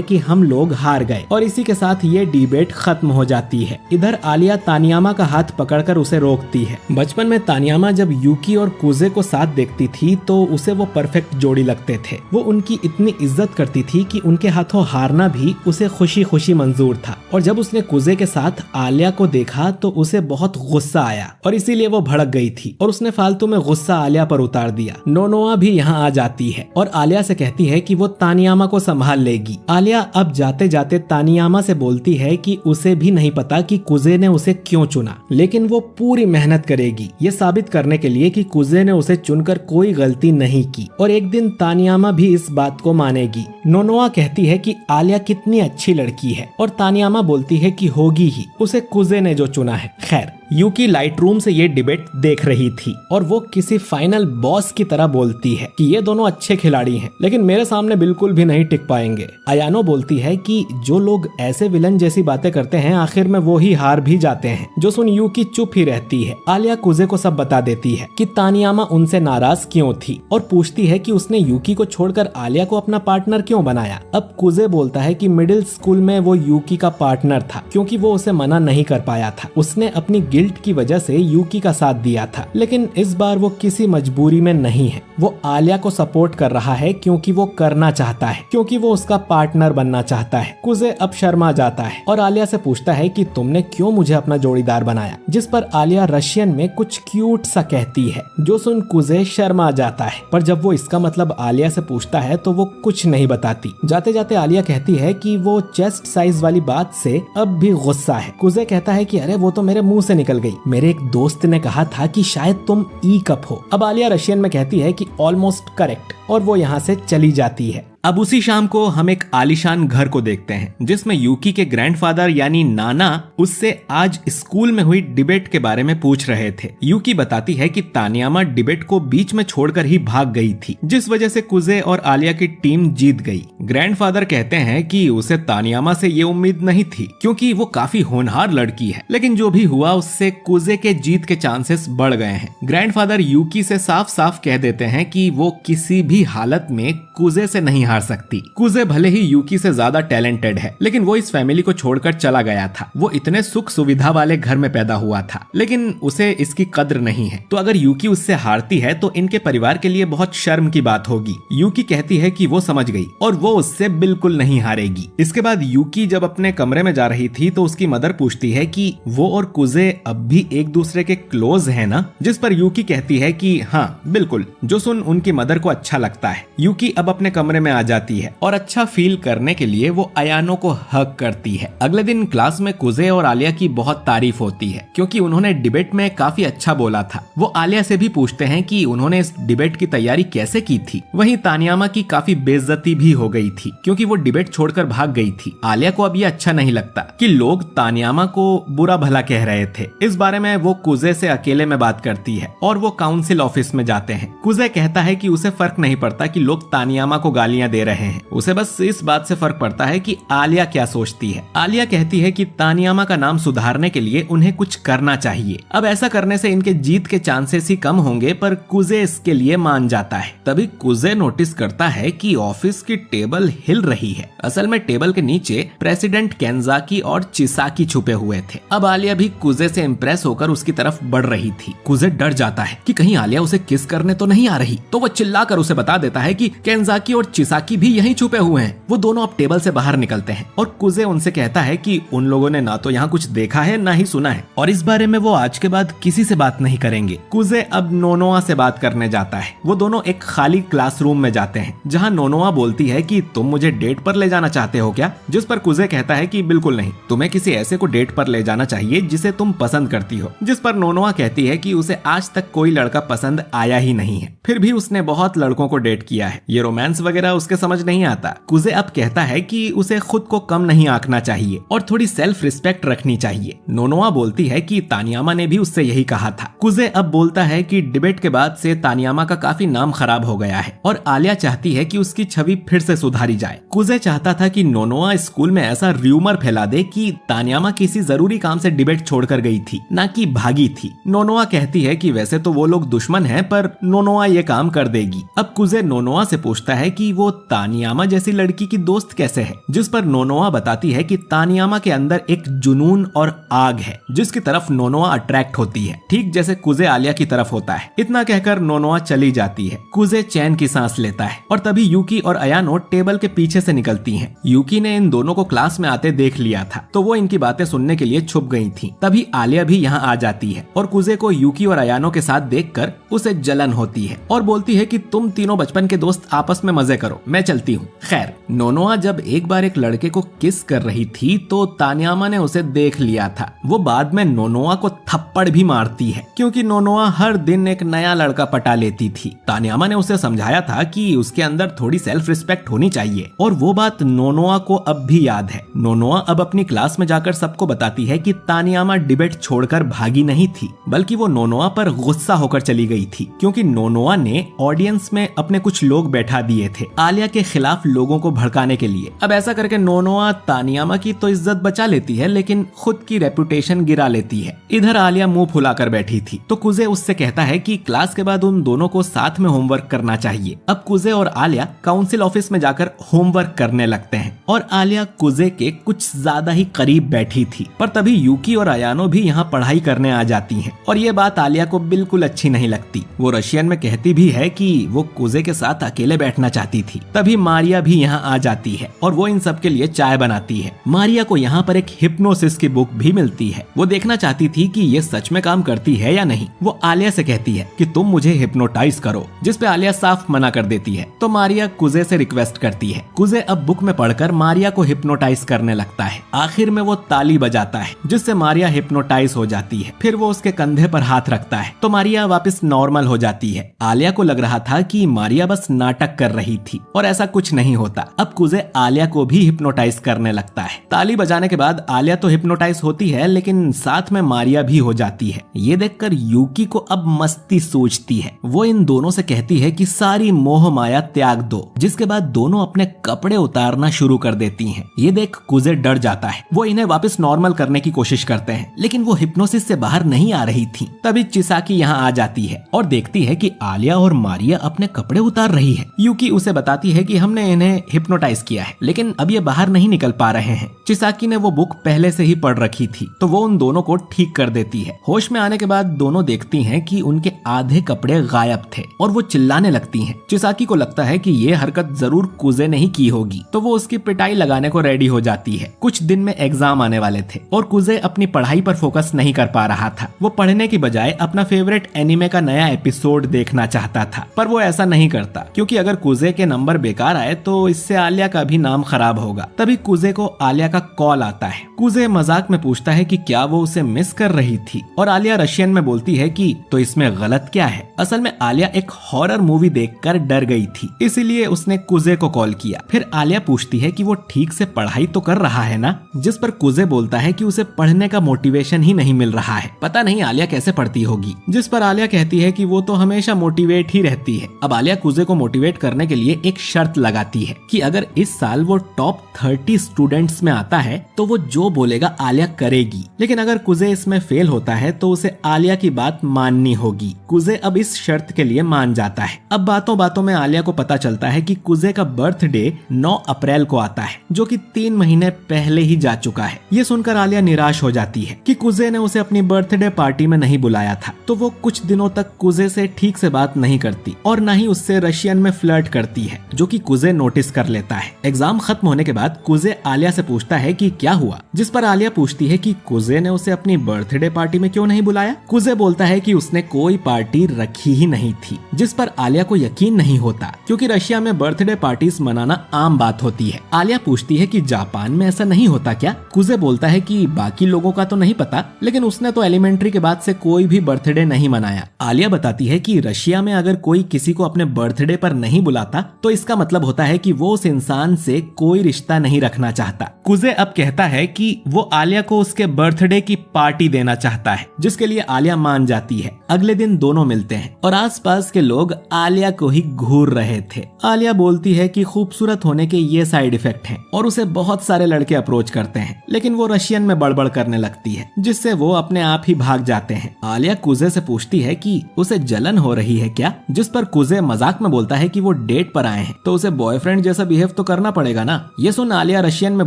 कि हम लोग हार गए और इसी के साथ ये डिबेट खत्म हो जाती है। इधर आलिया तानियामा का हाथ पकड़कर उसे रोकती है। बचपन में तानियामा जब यूकी और कुजे को साथ देखती थी तो उसे वो परफेक्ट जोड़ी लगते थे। वो उनकी इतनी इज्जत करती थी कि उनके हाथों हारना भी उसे खुशी खुशी मंजूर था। और जब उसने कुजे के साथ आलिया को देखा तो उसे बहुत गुस्सा आया और इसीलिए वो भड़क गई थी और उसने फालतू में गुस्सा आलिया पर उतार दिया। नोनोआ भी यहाँ आ जाती है और आलिया से कहती है कि वो तानियामा को संभाल लेगी। आलिया अब जाते जाते तानियामा से बोलती है कि उसे भी नहीं पता कि कुजे ने उसे क्यों चुना, लेकिन वो पूरी मेहनत करेगी ये साबित करने के लिए कि कुजे ने उसे चुनकर कोई गलती नहीं की और एक दिन तानियामा भी इस बात को मानेगी। नोनोआ कहती है कि आलिया कितनी अच्छी लड़की है और तानियामा बोलती है कि होगी ही, उसे कुजे ने जो चुना है। खैर, यूकी लाइट रूम से ये डिबेट देख रही थी और वो किसी फाइनल बॉस की तरह बोलती है कि ये दोनों अच्छे खिलाड़ी हैं, लेकिन मेरे सामने बिल्कुल भी नहीं टिक पाएंगे। अयानो बोलती है कि जो लोग ऐसे विलन जैसी बातें करते हैं आखिर में वो ही हार भी जाते हैं, जो सुन यूकी चुप ही रहती है। आलिया कुजे को सब बता देती है कि तानियामा उनसे नाराज क्यों थी और पूछती है कि उसने यूकी को छोड़कर आलिया को अपना पार्टनर क्यों बनाया। अब कुजे बोलता है कि मिडिल स्कूल में वो यूकी का पार्टनर था क्योंकि वो उसे मना नहीं कर पाया था। उसने अपनी गिल्ट की वजह से यूकी का साथ दिया था, लेकिन इस बार वो किसी मजबूरी में नहीं है। वो आलिया को सपोर्ट कर रहा है क्योंकि वो करना चाहता है, क्योंकि वो उसका पार्टनर बनना चाहता है। कुजे अब शर्मा जाता है और आलिया से पूछता है कि तुमने क्यों मुझे अपना जोड़ीदार बनाया, जिस पर आलिया रशियन में कुछ क्यूट सा कहती है, जो सुन कुजे शर्मा जाता है। पर जब वो इसका मतलब आलिया से पूछता है तो वो कुछ नहीं बताती। जाते जाते आलिया कहती है कि वो चेस्ट साइज वाली बात से अब भी गुस्सा है। कुजे कहता है कि अरे वो तो मेरे मुंह से निकल गई, मेरे एक दोस्त ने कहा था कि शायद तुम ई कप हो। अब आलिया रशियन में कहती है कि ऑलमोस्ट करेक्ट और वो यहाँ से चली जाती है। अब उसी शाम को हम एक आलीशान घर को देखते हैं जिसमें यूकी के ग्रैंडफादर यानी नाना उससे आज स्कूल में हुई डिबेट के बारे में पूछ रहे थे। यूकी बताती है कि तानियामा डिबेट को बीच में छोड़कर ही भाग गई थी, जिस वजह से कुजे और आलिया की टीम जीत गई। ग्रैंडफादर कहते हैं कि उसे तानियामा से ये उम्मीद नहीं थी क्योंकि वो काफी होनहार लड़की है, लेकिन जो भी हुआ उससे कुजे के जीत के चांसेस बढ़ गए हैं। ग्रैंडफादर यूकी से साफ साफ कह देते हैं कि वो किसी भी हालत में कुजे से नहीं हार सकती। कुजे भले ही यूकी से ज्यादा टैलेंटेड है, लेकिन वो इस फैमिली को छोड़कर चला गया था। वो इतने सुख सुविधा वाले घर में पैदा हुआ था, लेकिन उसे इसकी कद्र नहीं है। तो अगर यूकी उससे हारती है तो इनके परिवार के लिए बहुत शर्म की बात होगी। यूकी कहती है कि वो समझ गई और वो उससे बिल्कुल नहीं हारेगी। इसके बाद यूकी जब अपने कमरे में जा रही थी तो उसकी मदर पूछती है कि वो और कुजे अब भी एक दूसरे के क्लोज है ना, जिस पर यूकी कहती है कि हाँ बिल्कुल, जो सुन उनकी मदर को अच्छा लगता है। यूकी अब अपने कमरे में आ जाती है और अच्छा फील करने के लिए वो अयानो को हग करती है। अगले दिन क्लास में कुजे और आलिया की बहुत तारीफ होती है क्योंकि उन्होंने डिबेट में काफी अच्छा बोला था। वो आलिया से भी पूछते हैं कि उन्होंने इस डिबेट की तैयारी कैसे की थी। वहीं तानियामा की काफी बेइज्जती भी हो गई थी क्योंकि वो डिबेट छोड़कर भाग गई थी। आलिया को अब ये अच्छा नहीं लगता कि लोग तानियामा को बुरा भला कह रहे थे। इस बारे में वो कुजे से अकेले में बात करती है और वो काउंसिल ऑफिस में जाते हैं। कुजे कहता है कि उसे फर्क नहीं पड़ता कि लोग तानियामा को गालियां दे रहे हैं, उसे बस इस बात से फर्क पड़ता है कि आलिया क्या सोचती है। आलिया कहती है कि तानियामा का नाम सुधारने के लिए उन्हें कुछ करना चाहिए। अब ऐसा करने से इनके जीत के चांसेस ही कम होंगे, पर कुजे इसके लिए मान जाता है। तभी कुजे नोटिस करता है कि ऑफिस की टेबल हिल रही है। असल में टेबल के नीचे प्रेसिडेंट केंजाकी और चिसाकी छुपे हुए थे। अब आलिया भी कुजे से इम्प्रेस होकर उसकी तरफ बढ़ रही थी। कुजे डर जाता है कि कहीं आलिया उसे किस करने तो नहीं आ रही, तो वो चिल्लाकर उसे बता देता है कि केंजाकी और चिसाकी भी यहीं छुपे हुए हैं। वो दोनों अब टेबल से बाहर निकलते हैं और कुजे उनसे कहता है कि उन लोगों ने ना तो यहाँ कुछ देखा है ना ही सुना है और इस बारे में वो आज के बाद किसी से बात नहीं करेंगे। कुजे अब नोनोआ से बात करने जाता है। वो दोनों एक खाली क्लासरूम में जाते हैं जहाँ नोनोआ बोलती है कि तुम मुझे डेट पर ले जाना चाहते हो क्या, जिस पर कुजे कहता है कि बिल्कुल नहीं, तुम्हें किसी ऐसे को डेट पर ले जाना चाहिए जिसे तुम पसंद करती हो, जिस पर नोनोआ कहती है कि उसे आज तक कोई लड़का पसंद आया ही नहीं है, फिर भी उसने बहुत लड़कों को डेट किया है, ये रोमांस वगैरह उसके समझ नहीं आता। कुजे अब कहता है कि उसे खुद को कम नहीं आंकना चाहिए और थोड़ी सेल्फ रिस्पेक्ट रखनी चाहिए। नोनोआ बोलती है कि तानियामा ने भी उससे यही कहा था। कुजे अब बोलता है कि डिबेट के बाद से तानियामा का काफी नाम खराब हो गया है और आलिया चाहती है कि उसकी छवि फिर से सुधारी जाए। कुजे चाहता था कि नोनोआ स्कूल में ऐसा र्यूमर फैला दे कि तानियामा किसी जरूरी काम से डिबेट छोड़कर गई थी, ना कि भागी थी। नोनोआ कहती है कि वैसे तो वो लोग दुश्मन हैं, पर नोनोआ ये काम कर देगी। अब कुजे नोनोआ से पूछता है कि वो तानियामा जैसी लड़की की दोस्त कैसे है, जिस पर नोनोआ बताती है कि तानियामा के अंदर एक जुनून और आग है जिसकी तरफ नोनोआ अट्रैक्ट होती है, ठीक जैसे कुजे आलिया की तरफ होता है। इतना कहकर नोनोआ चली जाती है। कुजे चैन की सांस लेता है और तभी यूकी और अयानो टेबल के पीछे से निकलती हैं। यूकी ने इन दोनों को क्लास में आते देख लिया था तो वो इनकी बातें सुनने के लिए छुप गई थी। तभी आलिया भी यहाँ आ जाती है और कुजे को यूकी और अयानो के साथ देखकर उसे जलन होती है और बोलती है कि तुम तीनों बचपन के दोस्त आपस में मजे करो, मैं चलती हूँ। खैर, नोनोआ जब एक बार एक लड़के को किस कर रही थी तो तानियामा ने उसे देख लिया था। वो बाद में नोनोआ को थप्पड़ भी मारती है क्योंकि नोनोआ हर दिन एक नया लड़का पटा लेती थी। तानियामा ने उसे समझाया था कि उसके अंदर थोड़ी सेल्फ रिस्पेक्ट होनी चाहिए और वो बात नोनोआ को अब भी याद है। नोनोआ अब अपनी क्लास में जाकर सबको बताती है कि तानियामा डिबेट छोड़कर भागी नहीं थी, बल्कि वो नोनोआ पर गुस्सा होकर चली गई थी क्योंकि नोनोआ ने ऑडियंस में अपने कुछ लोग बैठा दिए थे आलिया के खिलाफ लोगों को भड़काने के लिए। अब ऐसा करके नोनोआ तानियामा की तो इज्जत बचा लेती है लेकिन खुद की रेपुटेशन गिरा लेती है। इधर आलिया मुंह फुलाकर बैठी थी तो कुजे उससे कहता है कि क्लास के बाद उन दोनों को साथ में होमवर्क करना चाहिए। अब कुजे और आलिया काउंसिल ऑफिस में जाकर होमवर्क करने लगते हैं और आलिया कुजे के कुछ ज्यादा ही करीब बैठी थी, पर तभी यूकी और अयानो भी यहाँ पढ़ाई करने आ जाती हैं और ये बात आलिया को बिल्कुल अच्छी नहीं लगती। वो रशियन में कहती भी है कि वो कुजे के साथ अकेले बैठना चाहती थी। तभी मारिया भी यहाँ आ जाती है और वो इन सब के लिए चाय बनाती है। मारिया को यहाँ पर एक हिप्नोसिस की बुक भी मिलती है। वो देखना चाहती थी कि ये सच में काम करती है या नहीं। वो आलिया से कहती है कि तुम मुझे हिप्नोटाइज करो, जिस पे आलिया साफ मना कर देती है। तो मारिया कुजे से रिक्वेस्ट करती है। कुजे अब बुक में पढ़कर मारिया को हिप्नोटाइज करने लगता है। आखिर में वो ताली बजाता है जिससे मारिया हिप्नोटाइज हो जाती है। फिर वो उसके कंधे पर हाथ रखता है तो मारिया वापस नॉर्मल हो जाती है। आलिया को लग रहा था कि मारिया बस नाटक कर रही थी और ऐसा कुछ नहीं होता। अब कुजे आलिया को भी हिप्नोटाइज करने लगता है। ताली बजाने के बाद आलिया तो हिप्नोटाइज होती है लेकिन साथ में मारिया भी हो जाती है। ये देखकर यूकी को अब मस्ती सूझती है। वो इन दोनों से कहती है कि सारी मोह माया त्याग दो, जिसके बाद दोनों अपने कपड़े उतारना शुरू कर देती हैं। ये देख कुजे डर जाता है। वो इन्हें वापस नॉर्मल करने की कोशिश करते हैं लेकिन वो हिप्नोसिस से बाहर नहीं आ रही थी। तभी चिसाकी यहाँ आ जाती है और देखती है कि आलिया और मारिया अपने कपड़े उतार रही है। यूकी उसे बताती है कि हमने इन्हें हिप्नोटाइज किया है लेकिन अब ये बाहर नहीं निकल पा रहे हैं। चिसाकी ने वो बुक पहले से ही पढ़ रखी थी तो वो उन दोनों को ठीक कर देती है। होश में आने के बाद दोनों देखती हैं कि उनके आधे कपड़े गायब थे और वो चिल्लाने लगती हैं। चिसाकी को लगता है कि ये हरकत जरूर कुजे ने ही की होगी तो वो उसकी पिटाई लगाने को रेडी हो जाती है। कुछ दिन में एग्जाम आने वाले थे और कुजे अपनी पढ़ाई पर फोकस नहीं कर पा रहा था। वो पढ़ने की बजाय अपना फेवरेट एनिमे का नया एपिसोड देखना चाहता था, पर वो ऐसा नहीं करता क्योंकि अगर कुजे के नंबर नंबर बेकार आए तो इससे आलिया का भी नाम खराब होगा। तभी कुजे को आलिया का कॉल आता है। कुजे मजाक में पूछता है कि क्या वो उसे मिस कर रही थी और आलिया रशियन में बोलती है कि तो इसमें गलत क्या है। असल में आलिया एक हॉरर मूवी देखकर डर गई थी, इसीलिए उसने कुजे को कॉल किया। फिर आलिया पूछती है कि वो ठीक से पढ़ाई तो कर रहा है ना, जिस पर कुजे बोलता है कि उसे पढ़ने का मोटिवेशन ही नहीं मिल रहा है, पता नहीं आलिया कैसे पढ़ती होगी। जिस पर आलिया कहती है कि वो तो हमेशा मोटिवेट ही रहती है। अब आलिया कुजे को मोटिवेट करने के लिए एक शर्त लगाती है कि अगर इस साल वो टॉप 30 स्टूडेंट्स में आता है तो वो जो बोलेगा आलिया करेगी, लेकिन अगर कुजे इसमें फेल होता है तो उसे आलिया की बात माननी होगी। कुजे अब इस शर्त के लिए मान जाता है। अब बातों बातों में आलिया को पता चलता है कि कुजे का बर्थडे 9 अप्रैल को आता है, जो कि 3 महीने पहले ही जा चुका है। ये सुनकर आलिया निराश हो जाती है कि कुजे ने उसे अपनी बर्थडे पार्टी में नहीं बुलाया था, तो वो कुछ दिनों तक कुजे से ठीक से बात नहीं करती और न ही उससे रशियन में फ्लर्ट करती है, जो कि कुजे नोटिस कर लेता है। एग्जाम खत्म होने के बाद कुजे आलिया से पूछता है कि क्या हुआ, जिस पर आलिया पूछती है कि कुजे ने उसे अपनी बर्थडे पार्टी में क्यों नहीं बुलाया। कुजे बोलता है कि उसने कोई पार्टी रखी ही नहीं थी, जिस पर आलिया को यकीन नहीं होता, क्योंकि रशिया में बर्थडे पार्टीज मनाना आम बात होती है। आलिया पूछती है कि जापान में ऐसा नहीं होता क्या। कुजे बोलता है कि बाकी लोगों का तो नहीं पता, लेकिन उसने तो एलिमेंट्री के बाद से कोई भी बर्थडे नहीं मनाया। आलिया बताती है कि रशिया में अगर कोई किसी को अपने बर्थडे पर नहीं बुलाता तो इसका मतलब होता है कि वो उस इंसान से कोई रिश्ता नहीं रखना चाहता। कुजे अब कहता है कि वो आलिया को उसके बर्थडे की पार्टी देना चाहता है, जिसके लिए आलिया मान जाती है। अगले दिन दोनों मिलते हैं और आसपास के लोग आलिया को ही घूर रहे थे। आलिया बोलती है कि खूबसूरत होने के ये साइड इफेक्ट हैं और उसे बहुत सारे लड़के अप्रोच करते हैं, लेकिन वो रशियन में बड़बड़ करने लगती है, जिससे वो अपने आप ही भाग जाते हैं। आलिया कुजे से पूछती है कि उसे जलन हो रही है क्या, जिस पर कुजे मजाक में बोलता है कि वो डेट पर आए हैं तो उसे बॉयफ्रेंड जैसा बिहेव तो करना पड़ेगा ना। ये सुन आलिया रशियन में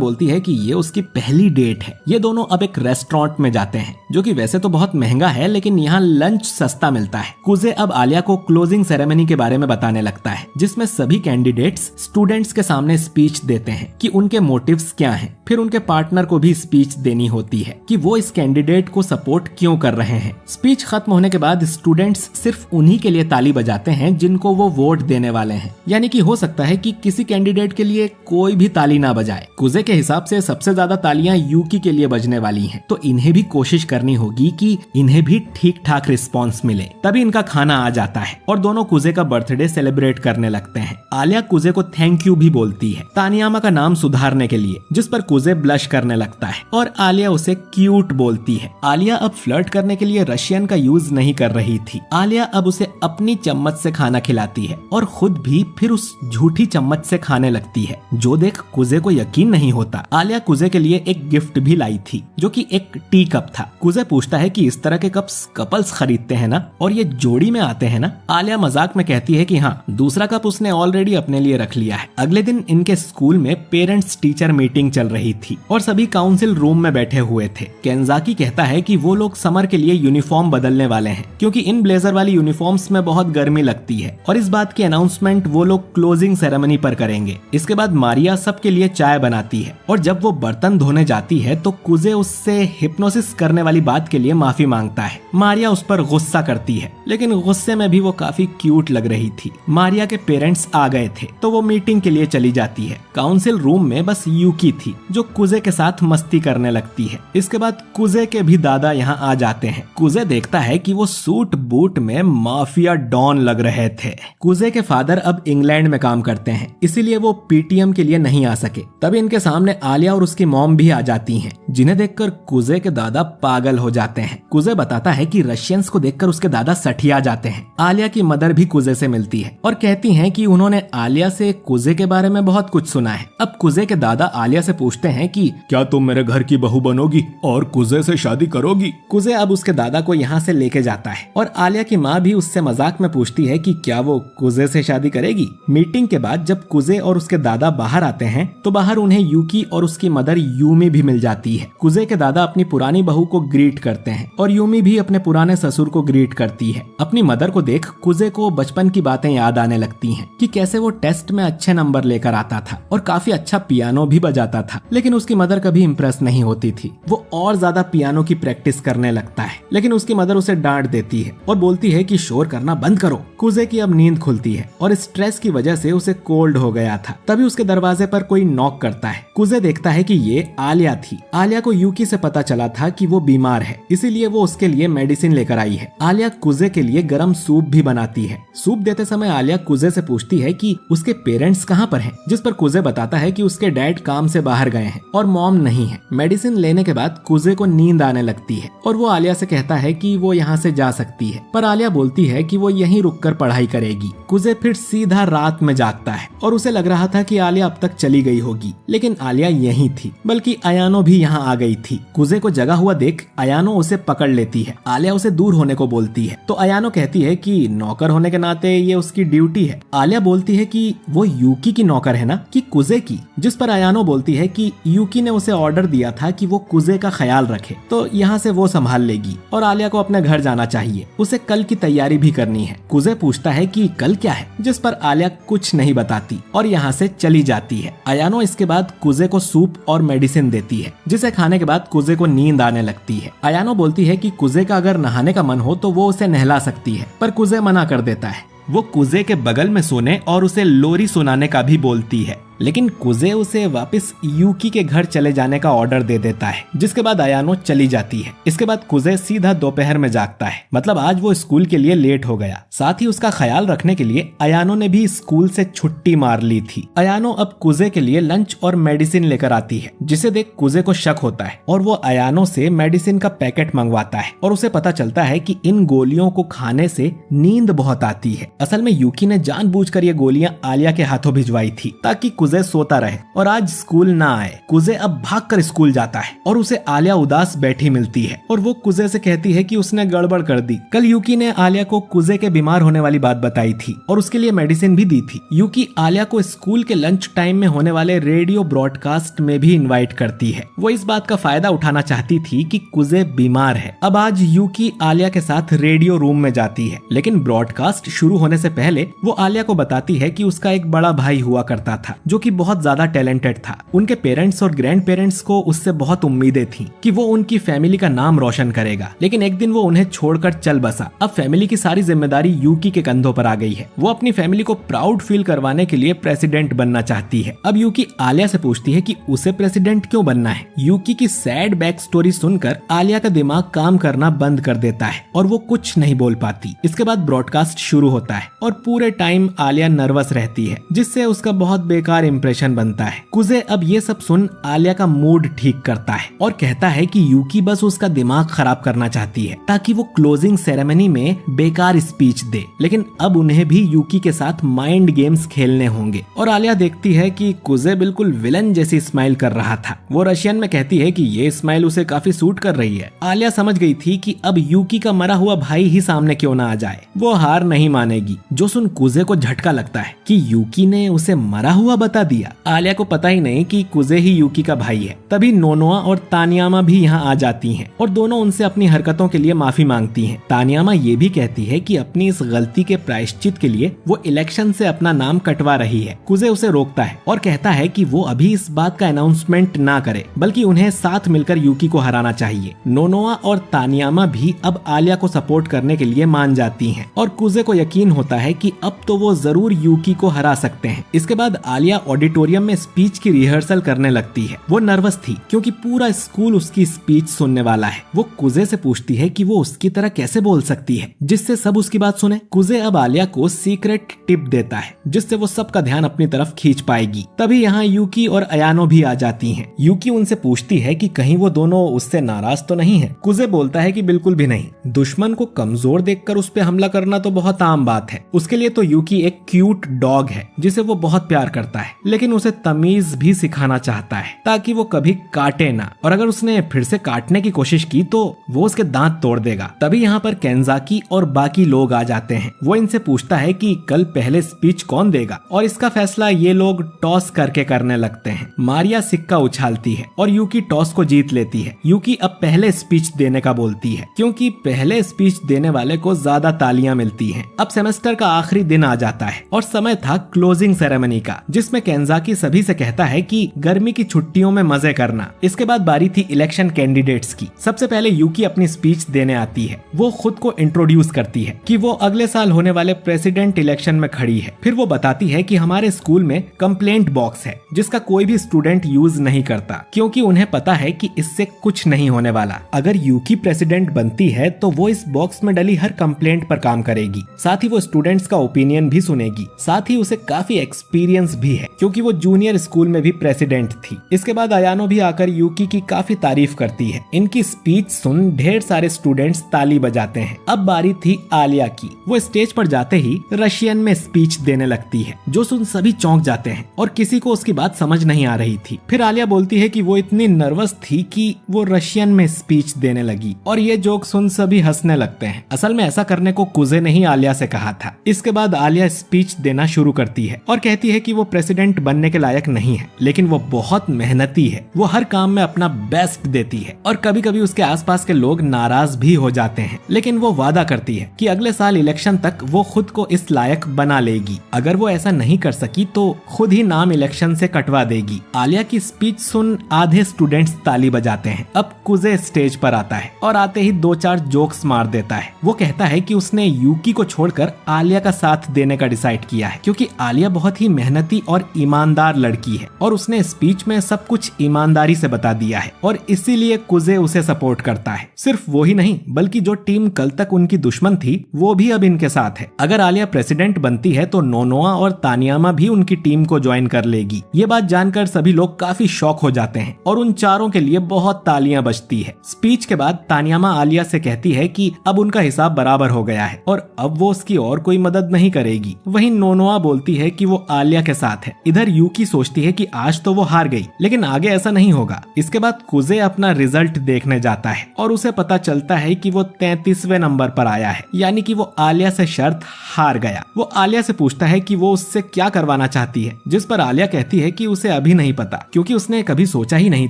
बोलती है कि ये उसकी पहली डेट है। ये दोनों अब एक रेस्टोरेंट में जाते हैं, जो कि वैसे तो बहुत महंगा है, लेकिन यहाँ लंच सस्ता मिलता है। कुजे अब आलिया को क्लोजिंग सेरेमनी के बारे में बताने लगता है, जिसमें सभी कैंडिडेट्स स्टूडेंट्स के सामने स्पीच देते हैं कि उनके मोटिव्स क्या हैं। फिर उनके पार्टनर को भी स्पीच देनी होती है कि वो इस कैंडिडेट को सपोर्ट क्यों कर रहे हैं। स्पीच खत्म होने के बाद स्टूडेंट्स सिर्फ उन्हीं के लिए ताली बजाते हैं जिनको वो वोट देने वाले हैं, यानी कि हो सकता है कि किसी कैंडिडेट के लिए कोई भी ताली ना बजाए। कुजे के हिसाब से सबसे ज्यादा तालियां यूकी के लिए बजने वाली हैं, तो इन्हें भी कोशिश करनी होगी कि इन्हें भी ठीक ठाक रिस्पॉन्स मिले। तभी इनका खाना आ जाता है और दोनों कुजे का बर्थडे सेलिब्रेट करने लगते हैं। आलिया कुजे को थैंक यू भी बोलती है तानियामा का नाम सुधारने के लिए, जिस पर कुजे ब्लश करने लगता है और आलिया उसे क्यूट बोलती है। आलिया अब फ्लर्ट करने के लिए रशियन का यूज नहीं कर रही थी। आलिया अब उसे अपनी चम्मच से खाना खिलाती है और खुद भी फिर उस झूठी चम्मच से खाने लगती है, जो देख कुजे को यकीन नहीं होता। आलिया कुजे के लिए एक गिफ्ट भी लाई थी, जो कि एक टी कप था। कुजे पूछता है कि इस तरह के कप्स कपल्स खरीदते हैं ना, और ये जोड़ी में आते हैं ना। आलिया मजाक में कहती है कि हाँ, दूसरा कप उसने ऑलरेडी अपने लिए रख लिया है। अगले दिन इनके स्कूल में पेरेंट्स टीचर मीटिंग चल रही थी और सभी काउंसिल रूम में बैठे हुए थे। केंजाकी कहता है कि वो लोग समर के लिए यूनिफॉर्म बदलने वाले हैं, क्योंकि इन ब्लेजर वाली यूनिफॉर्म्स में बहुत गर्मी लगती है, और इस बात की अनाउंसमेंट वो लोग क्लोजिंग सेरेमनी पर करेंगे। इसके बाद मारिया सबके लिए चाय बनाती है और जब वो बर्तन धोने जाती है तो कुजे उससे हिप्नोसिस करने वाली बात के लिए माफी मांगता है। मारिया उस पर गुस्सा करती है, लेकिन गुस्से में भी वो काफी क्यूट लग रही थी। मारिया के पेरेंट्स आ गए थे तो वो मीटिंग के लिए चली जाती है। काउंसिल रूम में बस यूकी थी, जो कुजे के साथ मस्ती करने लगती है। इसके बाद कुजे के भी दादा यहाँ आ जाते हैं। कुजे देखता है कि वो सूट बूट में माफिया डॉन लग रहे थे। कुजे के फादर अब इंग्लैंड में काम करते हैं, इसीलिए वो पीटीएम के लिए नहीं आ सके। तभी इनके सामने आलिया और उसकी मॉम भी आ जाती हैं, जिन्हें देखकर कुजे के दादा पागल हो जाते हैं। कुजे बताता है कि रशियंस को देखकर उसके दादा सठिया जाते हैं। आलिया की मदर भी कुजे से मिलती है और कहती हैं कि उन्होंने आलिया से कुजे के बारे में बहुत कुछ सुना है। अब कुजे के दादा आलिया से पूछते हैं कि क्या तुम मेरे घर की बहू बनोगी और कुजे से शादी करोगी। कुजे अब उसके दादा को यहाँ से लेके जाता है और आलिया की माँ भी उससे मजाक में पूछती है कि क्या वो कुजे से शादी करेगी। मीटिंग के बाद जब कुजे और उसके दादा बाहर आते हैं तो बाहर उन्हें यूकी और उसकी मदर यूमी भी मिल जाती है। कुजे के दादा अपनी पुरानी बहू को ग्रीट करते हैं और यूमी भी अपने पुराने ससुर को ग्रीट करती है। अपनी मदर को देख कुजे को बचपन की बातें याद आने लगती हैं कि कैसे वो टेस्ट में अच्छे नंबर लेकर आता था और काफी अच्छा पियानो भी बजाता था, लेकिन उसकी मदर कभी इम्प्रेस नहीं होती थी। वो और ज्यादा पियानो की प्रैक्टिस करने लगता है, लेकिन उसकी मदर उसे डांट देती है और बोलती है कि शोर करना बंद करो। कुजे की अब नींद खुलती है और स्ट्रेस की वजह वजह से उसे कोल्ड हो गया था। तभी उसके दरवाजे पर कोई नॉक करता है। कुजे देखता है कि ये आलिया थी। आलिया को यूकी से पता चला था कि वो बीमार है, इसीलिए वो उसके लिए मेडिसिन लेकर आई है। आलिया कुजे के लिए गर्म सूप भी बनाती है। सूप देते समय आलिया कुजे से पूछती है कि उसके पेरेंट्स कहाँ पर हैं, जिस पर कुजे बताता है कि उसके डैड काम से बाहर गए हैं और मॉम नहीं है। मेडिसिन लेने के बाद कुजे को नींद आने लगती है और वो आलिया से कहता है कि वो यहाँ से जा सकती है, पर आलिया बोलती है कि वो यहीं रुककर पढ़ाई करेगी। कुजे फिर सीधा रात में जागता है और उसे लग रहा था कि आलिया अब तक चली गई होगी, लेकिन आलिया यहीं थी, बल्कि अयानो भी यहाँ आ गई थी। कुजे को जगा हुआ देख अयानो उसे पकड़ लेती है। आलिया उसे दूर होने को बोलती है तो अयानो कहती है कि नौकर होने के नाते ये उसकी ड्यूटी है। आलिया बोलती है कि वो यूकी की नौकर है ना, कि कुजे की, जिस पर अयानो बोलती है कि यूकी ने उसे ऑर्डर दिया था कि वो कुजे का ख्याल रखे, तो यहाँ से वो संभाल लेगी और आलिया को अपने घर जाना चाहिए। उसे कल की तैयारी भी करनी है। कुजे पूछता है कि कल क्या है, जिस पर आलिया कुछ नहीं बताती और यहाँ से चली जाती है। अयानो इसके बाद कुजे को सूप और मेडिसिन देती है, जिसे खाने के बाद कुजे को नींद आने लगती है। अयानो बोलती है कि कुजे का अगर नहाने का मन हो तो वो उसे नहला सकती है, पर कुजे मना कर देता है। वो कुजे के बगल में सोने और उसे लोरी सुनाने का भी बोलती है, लेकिन कुजे उसे वापस यूकी के घर चले जाने का ऑर्डर दे देता है, जिसके बाद अयानो चली जाती है। इसके बाद कुजे सीधा दोपहर में जागता है, मतलब आज वो स्कूल के लिए लेट हो गया। साथ ही उसका ख्याल रखने के लिए अयानो ने भी स्कूल से छुट्टी मार ली थी। अयानो अब कुजे के लिए लंच और मेडिसिन लेकर आती है, जिसे देख कुजे को शक होता है और वो अयानो से मेडिसिन का पैकेट मंगवाता है और उसे पता चलता है कि इन गोलियों को खाने से नींद बहुत आती है। असल में यूकी ने जानबूझकर ये गोलियां आलिया के हाथों भिजवाई थी ताकि कुजे सोता रहे और आज स्कूल ना आए। कुजे अब भागकर स्कूल जाता है और उसे आलिया उदास बैठी मिलती है और वो कुजे से कहती है कि उसने गड़बड़ कर दी। कल यूकी ने आलिया को कुजे के बीमार होने वाली बात बताई थी और उसके लिए मेडिसिन भी दी थी। यूकी आलिया को स्कूल के लंच टाइम में होने वाले रेडियो ब्रॉडकास्ट में भी इनवाइट करती है। वो इस बात का फायदा उठाना चाहती थी कि कुजे बीमार है। अब आज यूकी आलिया के साथ रेडियो रूम में जाती है, लेकिन ब्रॉडकास्ट शुरू होने से पहले वो आलिया को बताती है कि उसका एक बड़ा भाई हुआ करता था जो कि बहुत ज्यादा टैलेंटेड था। उनके पेरेंट्स और ग्रैंड पेरेंट्स को उससे बहुत उम्मीदें थी कि वो उनकी फैमिली का नाम रोशन करेगा, लेकिन एक दिन वो उन्हें छोड़कर चल बसा। अब फैमिली की सारी जिम्मेदारी यूकी के कंधों पर आ गई है। वो अपनी फैमिली को प्राउड फील करवाने के लिए प्रेसिडेंट बनना चाहती है। अब यूकी आलिया से पूछती है कि उसे प्रेसिडेंट क्यों बनना है। यूकी की सैड बैक स्टोरी सुनकर आलिया का दिमाग काम करना बंद कर देता है और वो कुछ नहीं बोल पाती। इसके बाद ब्रॉडकास्ट शुरू होता है और पूरे टाइम आलिया नर्वस रहती है, जिससे उसका बहुत बेकार इंप्रेशन बनता है। कुजे अब ये सब सुन आलिया का मूड ठीक करता है और कहता है कि यूकी बस उसका दिमाग खराब करना चाहती है ताकि वो क्लोजिंग सेरेमनी में बेकार स्पीच दे, लेकिन अब उन्हें भी यूकी के साथ माइंड गेम्स खेलने होंगे। और आलिया देखती है कि कुजे बिल्कुल विलन जैसी स्माइल कर रहा था। वो रशियन में कहती है कि ये स्माइल उसे काफी सूट कर रही है। आलिया समझ गई थी कि अब यूकी का मरा हुआ भाई ही सामने क्यों ना आ जाए, वो हार नहीं मानेगी। जो सुन कुजे को झटका लगता है कि यूकी ने उसे मरा हुआ बता दिया। आलिया को पता ही नहीं कि कुजे ही यूकी का भाई है। तभी नोनोआ और तानियामा भी यहाँ आ जाती हैं और दोनों उनसे अपनी हरकतों के लिए माफी मांगती हैं। तानियामा ये भी कहती है कि अपनी इस गलती के प्रायश्चित के लिए वो इलेक्शन से अपना नाम कटवा रही है। कुजे उसे रोकता है और कहता है कि वो अभी इस बात का अनाउंसमेंट ना करे, बल्कि उन्हें साथ मिलकर यूकी को हराना चाहिए। नोनोआ और तानियामा भी अब आलिया को सपोर्ट करने के लिए मान जाती हैं और कुजे को यकीन होता है कि अब तो वो जरूर यूकी को हरा सकते हैं। इसके बाद आलिया ऑडिटोरियम में स्पीच की रिहर्सल करने लगती है। वो नर्वस थी क्योंकि पूरा स्कूल उसकी स्पीच सुनने वाला है। वो कुजे से पूछती है कि वो उसकी तरह कैसे बोल सकती है जिससे सब उसकी बात सुने। कुजे अब आलिया को सीक्रेट टिप देता है जिससे वो सबका ध्यान अपनी तरफ खींच पाएगी। तभी यहाँ यूकी और अयानो भी आ जाती हैं। यूकी उनसे पूछती है कि कहीं वो दोनों उससे नाराज तो नहीं है। कुजे बोलता है कि बिल्कुल भी नहीं। दुश्मन को कमजोर देखकर उस पे हमला करना तो बहुत आम बात है। उसके लिए तो यूकी एक क्यूट डॉग है जिसे वो बहुत प्यार करता है, लेकिन उसे तमीज भी सिखाना चाहता है ताकि वो कभी काटे ना, और अगर उसने फिर से काटने की कोशिश की तो वो उसके दांत तोड़ देगा। तभी यहाँ पर केंजाकी और बाकी लोग आ जाते हैं। वो इनसे पूछता है कि कल पहले स्पीच कौन देगा, और इसका फैसला ये लोग टॉस करके करने लगते हैं। मारिया सिक्का उछालती है और यूकी टॉस को जीत लेती है। यूकी अब पहले स्पीच देने का बोलती है क्योंकि पहले स्पीच देने वाले को ज्यादा तालियां मिलती हैं। अब सेमेस्टर का आखिरी दिन आ जाता है और समय था क्लोजिंग सेरेमनी का, जिसमें जिसमें केंजाकी सभी से कहता है कि गर्मी की छुट्टियों में मजे करना। इसके बाद बारी थी इलेक्शन कैंडिडेट्स की। सबसे पहले यूकी अपनी स्पीच देने आती है। वो खुद को इंट्रोड्यूस करती है कि वो अगले साल होने वाले प्रेसिडेंट इलेक्शन में खड़ी है। फिर वो बताती है कि हमारे स्कूल में कंप्लेंट बॉक्स है जिसका कोई भी स्टूडेंट यूज नहीं करता, क्योंकि उन्हें पता है कि इससे कुछ नहीं होने वाला। अगर यूकी प्रेसिडेंट बनती है तो वो इस बॉक्स में डली हर कंप्लेंट पर काम करेगी, साथ ही वो स्टूडेंट्स का ओपिनियन भी सुनेगी। साथ ही उसे काफी एक्सपीरियंस भी है क्योंकि वो जूनियर स्कूल में भी प्रेसिडेंट थी। इसके बाद अयानो भी आकर यूकी की काफी तारीफ करती है। इनकी स्पीच सुन ढेर सारे स्टूडेंट्स ताली बजाते हैं। अब बारी थी आलिया की। वो स्टेज पर जाते ही रशियन में स्पीच देने लगती है, जो सुन सभी चौंक जाते हैं और किसी को उसकी बात समझ नहीं आ रही थी। फिर आलिया बोलती है कि वो इतनी नर्वस थी कि वो रशियन में स्पीच देने लगी और ये जोक सुन सभी हंसने लगते हैं। असल में ऐसा करने को कुजे ने ही आलिया से कहा था। इसके बाद आलिया स्पीच देना शुरू करती है और कहती है कि वो प्रेसिडेंट बनने के लायक नहीं है, लेकिन वो बहुत मेहनती है। वो हर काम में अपना बेस्ट देती है और कभी कभी उसके आसपास के लोग नाराज भी हो जाते हैं, लेकिन वो वादा करती है कि अगले साल इलेक्शन तक वो खुद को इस लायक बना लेगी। अगर वो ऐसा नहीं कर सकी तो खुद ही नाम इलेक्शन से कटवा देगी। आलिया की स्पीच सुन आधे स्टूडेंट्स ताली बजाते हैं। अब कुजे स्टेज पर आता है और आते ही 2-4 जोक्स मार देता है। वो कहता है कि उसने यूकी को छोड़कर आलिया का साथ देने का डिसाइड किया है, क्योंकि आलिया बहुत ही मेहनती और ईमानदार लड़की है और उसने स्पीच में सब कुछ ईमानदारी से बता दिया है और इसीलिए कुजे उसे सपोर्ट करता है। सिर्फ वो ही नहीं, बल्कि जो टीम कल तक उनकी दुश्मन थी वो भी अब इनके साथ है। अगर आलिया प्रेसिडेंट बनती है तो नोनोआ और तानियामा भी उनकी टीम को ज्वाइन कर लेगी। ये बात जानकर सभी लोग काफी शॉक हो जाते हैं और उन चारों के लिए बहुत तालियां बजती है। स्पीच के बाद तानियामा आलिया से कहती है कि अब उनका हिसाब बराबर हो गया है और अब वो उसकी और कोई मदद नहीं करेगी। वहीं नोनोआ बोलती है कि वो आलिया के साथ है। इधर यूकी सोचती है कि आज तो वो हार गई, लेकिन आगे ऐसा नहीं होगा। इसके बाद कुजे अपना रिजल्ट देखने जाता है और उसे पता चलता है कि वो 33वें नंबर पर आया है, यानी कि वो आलिया से शर्त हार गया। वो आलिया से पूछता है कि वो उससे क्या करवाना चाहती है, जिस पर आलिया कहती है कि उसे अभी नहीं पता, क्योंकि उसने कभी सोचा ही नहीं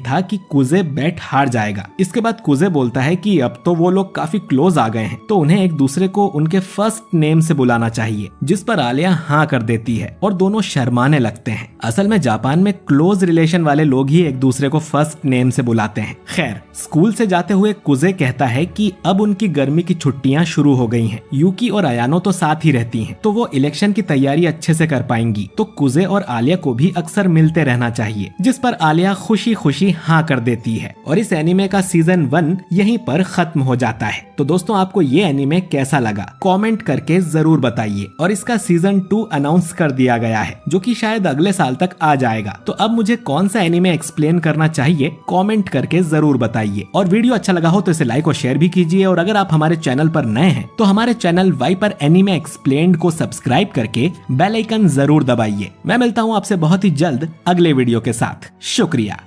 था कि कुजे बेट हार जाएगा। इसके बाद कुजे बोलता है कि अब तो वो लोग काफी क्लोज आ गए हैं, तो उन्हें एक दूसरे को उनके फर्स्ट नेम से बुलाना चाहिए, जिस पर आलिया हाँ कर देती है और दोनों शर्माने लगते हैं। असल में जापान में क्लोज रिलेशन वाले लोग ही एक दूसरे को फर्स्ट नेम से बुलाते हैं। खैर, स्कूल से जाते हुए कुजे कहता है कि अब उनकी गर्मी की छुट्टियां शुरू हो गई हैं। यूकी और अयानो तो साथ ही रहती हैं, तो वो इलेक्शन की तैयारी अच्छे से कर पाएंगी। तो कुजे और आलिया को भी अक्सर मिलते रहना चाहिए, जिस पर आलिया खुशी खुशी हाँ कर देती है। और इस एनीमे का सीजन 1 यहीं पर खत्म हो जाता है। तो दोस्तों, आपको ये एनीमे कैसा लगा कमेंट करके जरूर बताइए। और इसका सीजन 2 अनाउंस कर दिया गया है, जो कि शायद अगले साल तक आ जाएगा। तो अब मुझे कौन सा एनीमे एक्सप्लेन करना चाहिए कमेंट करके जरूर बताइए। और वीडियो अच्छा लगा हो तो इसे लाइक और शेयर भी कीजिए। और अगर आप हमारे चैनल पर नए हैं तो हमारे चैनल वाइपर एनीमे एक्सप्लेन्ड को सब्सक्राइब करके बेल आइकन जरूर दबाइए। मैं मिलता हूँ आपसे बहुत ही जल्द अगले वीडियो के साथ। शुक्रिया।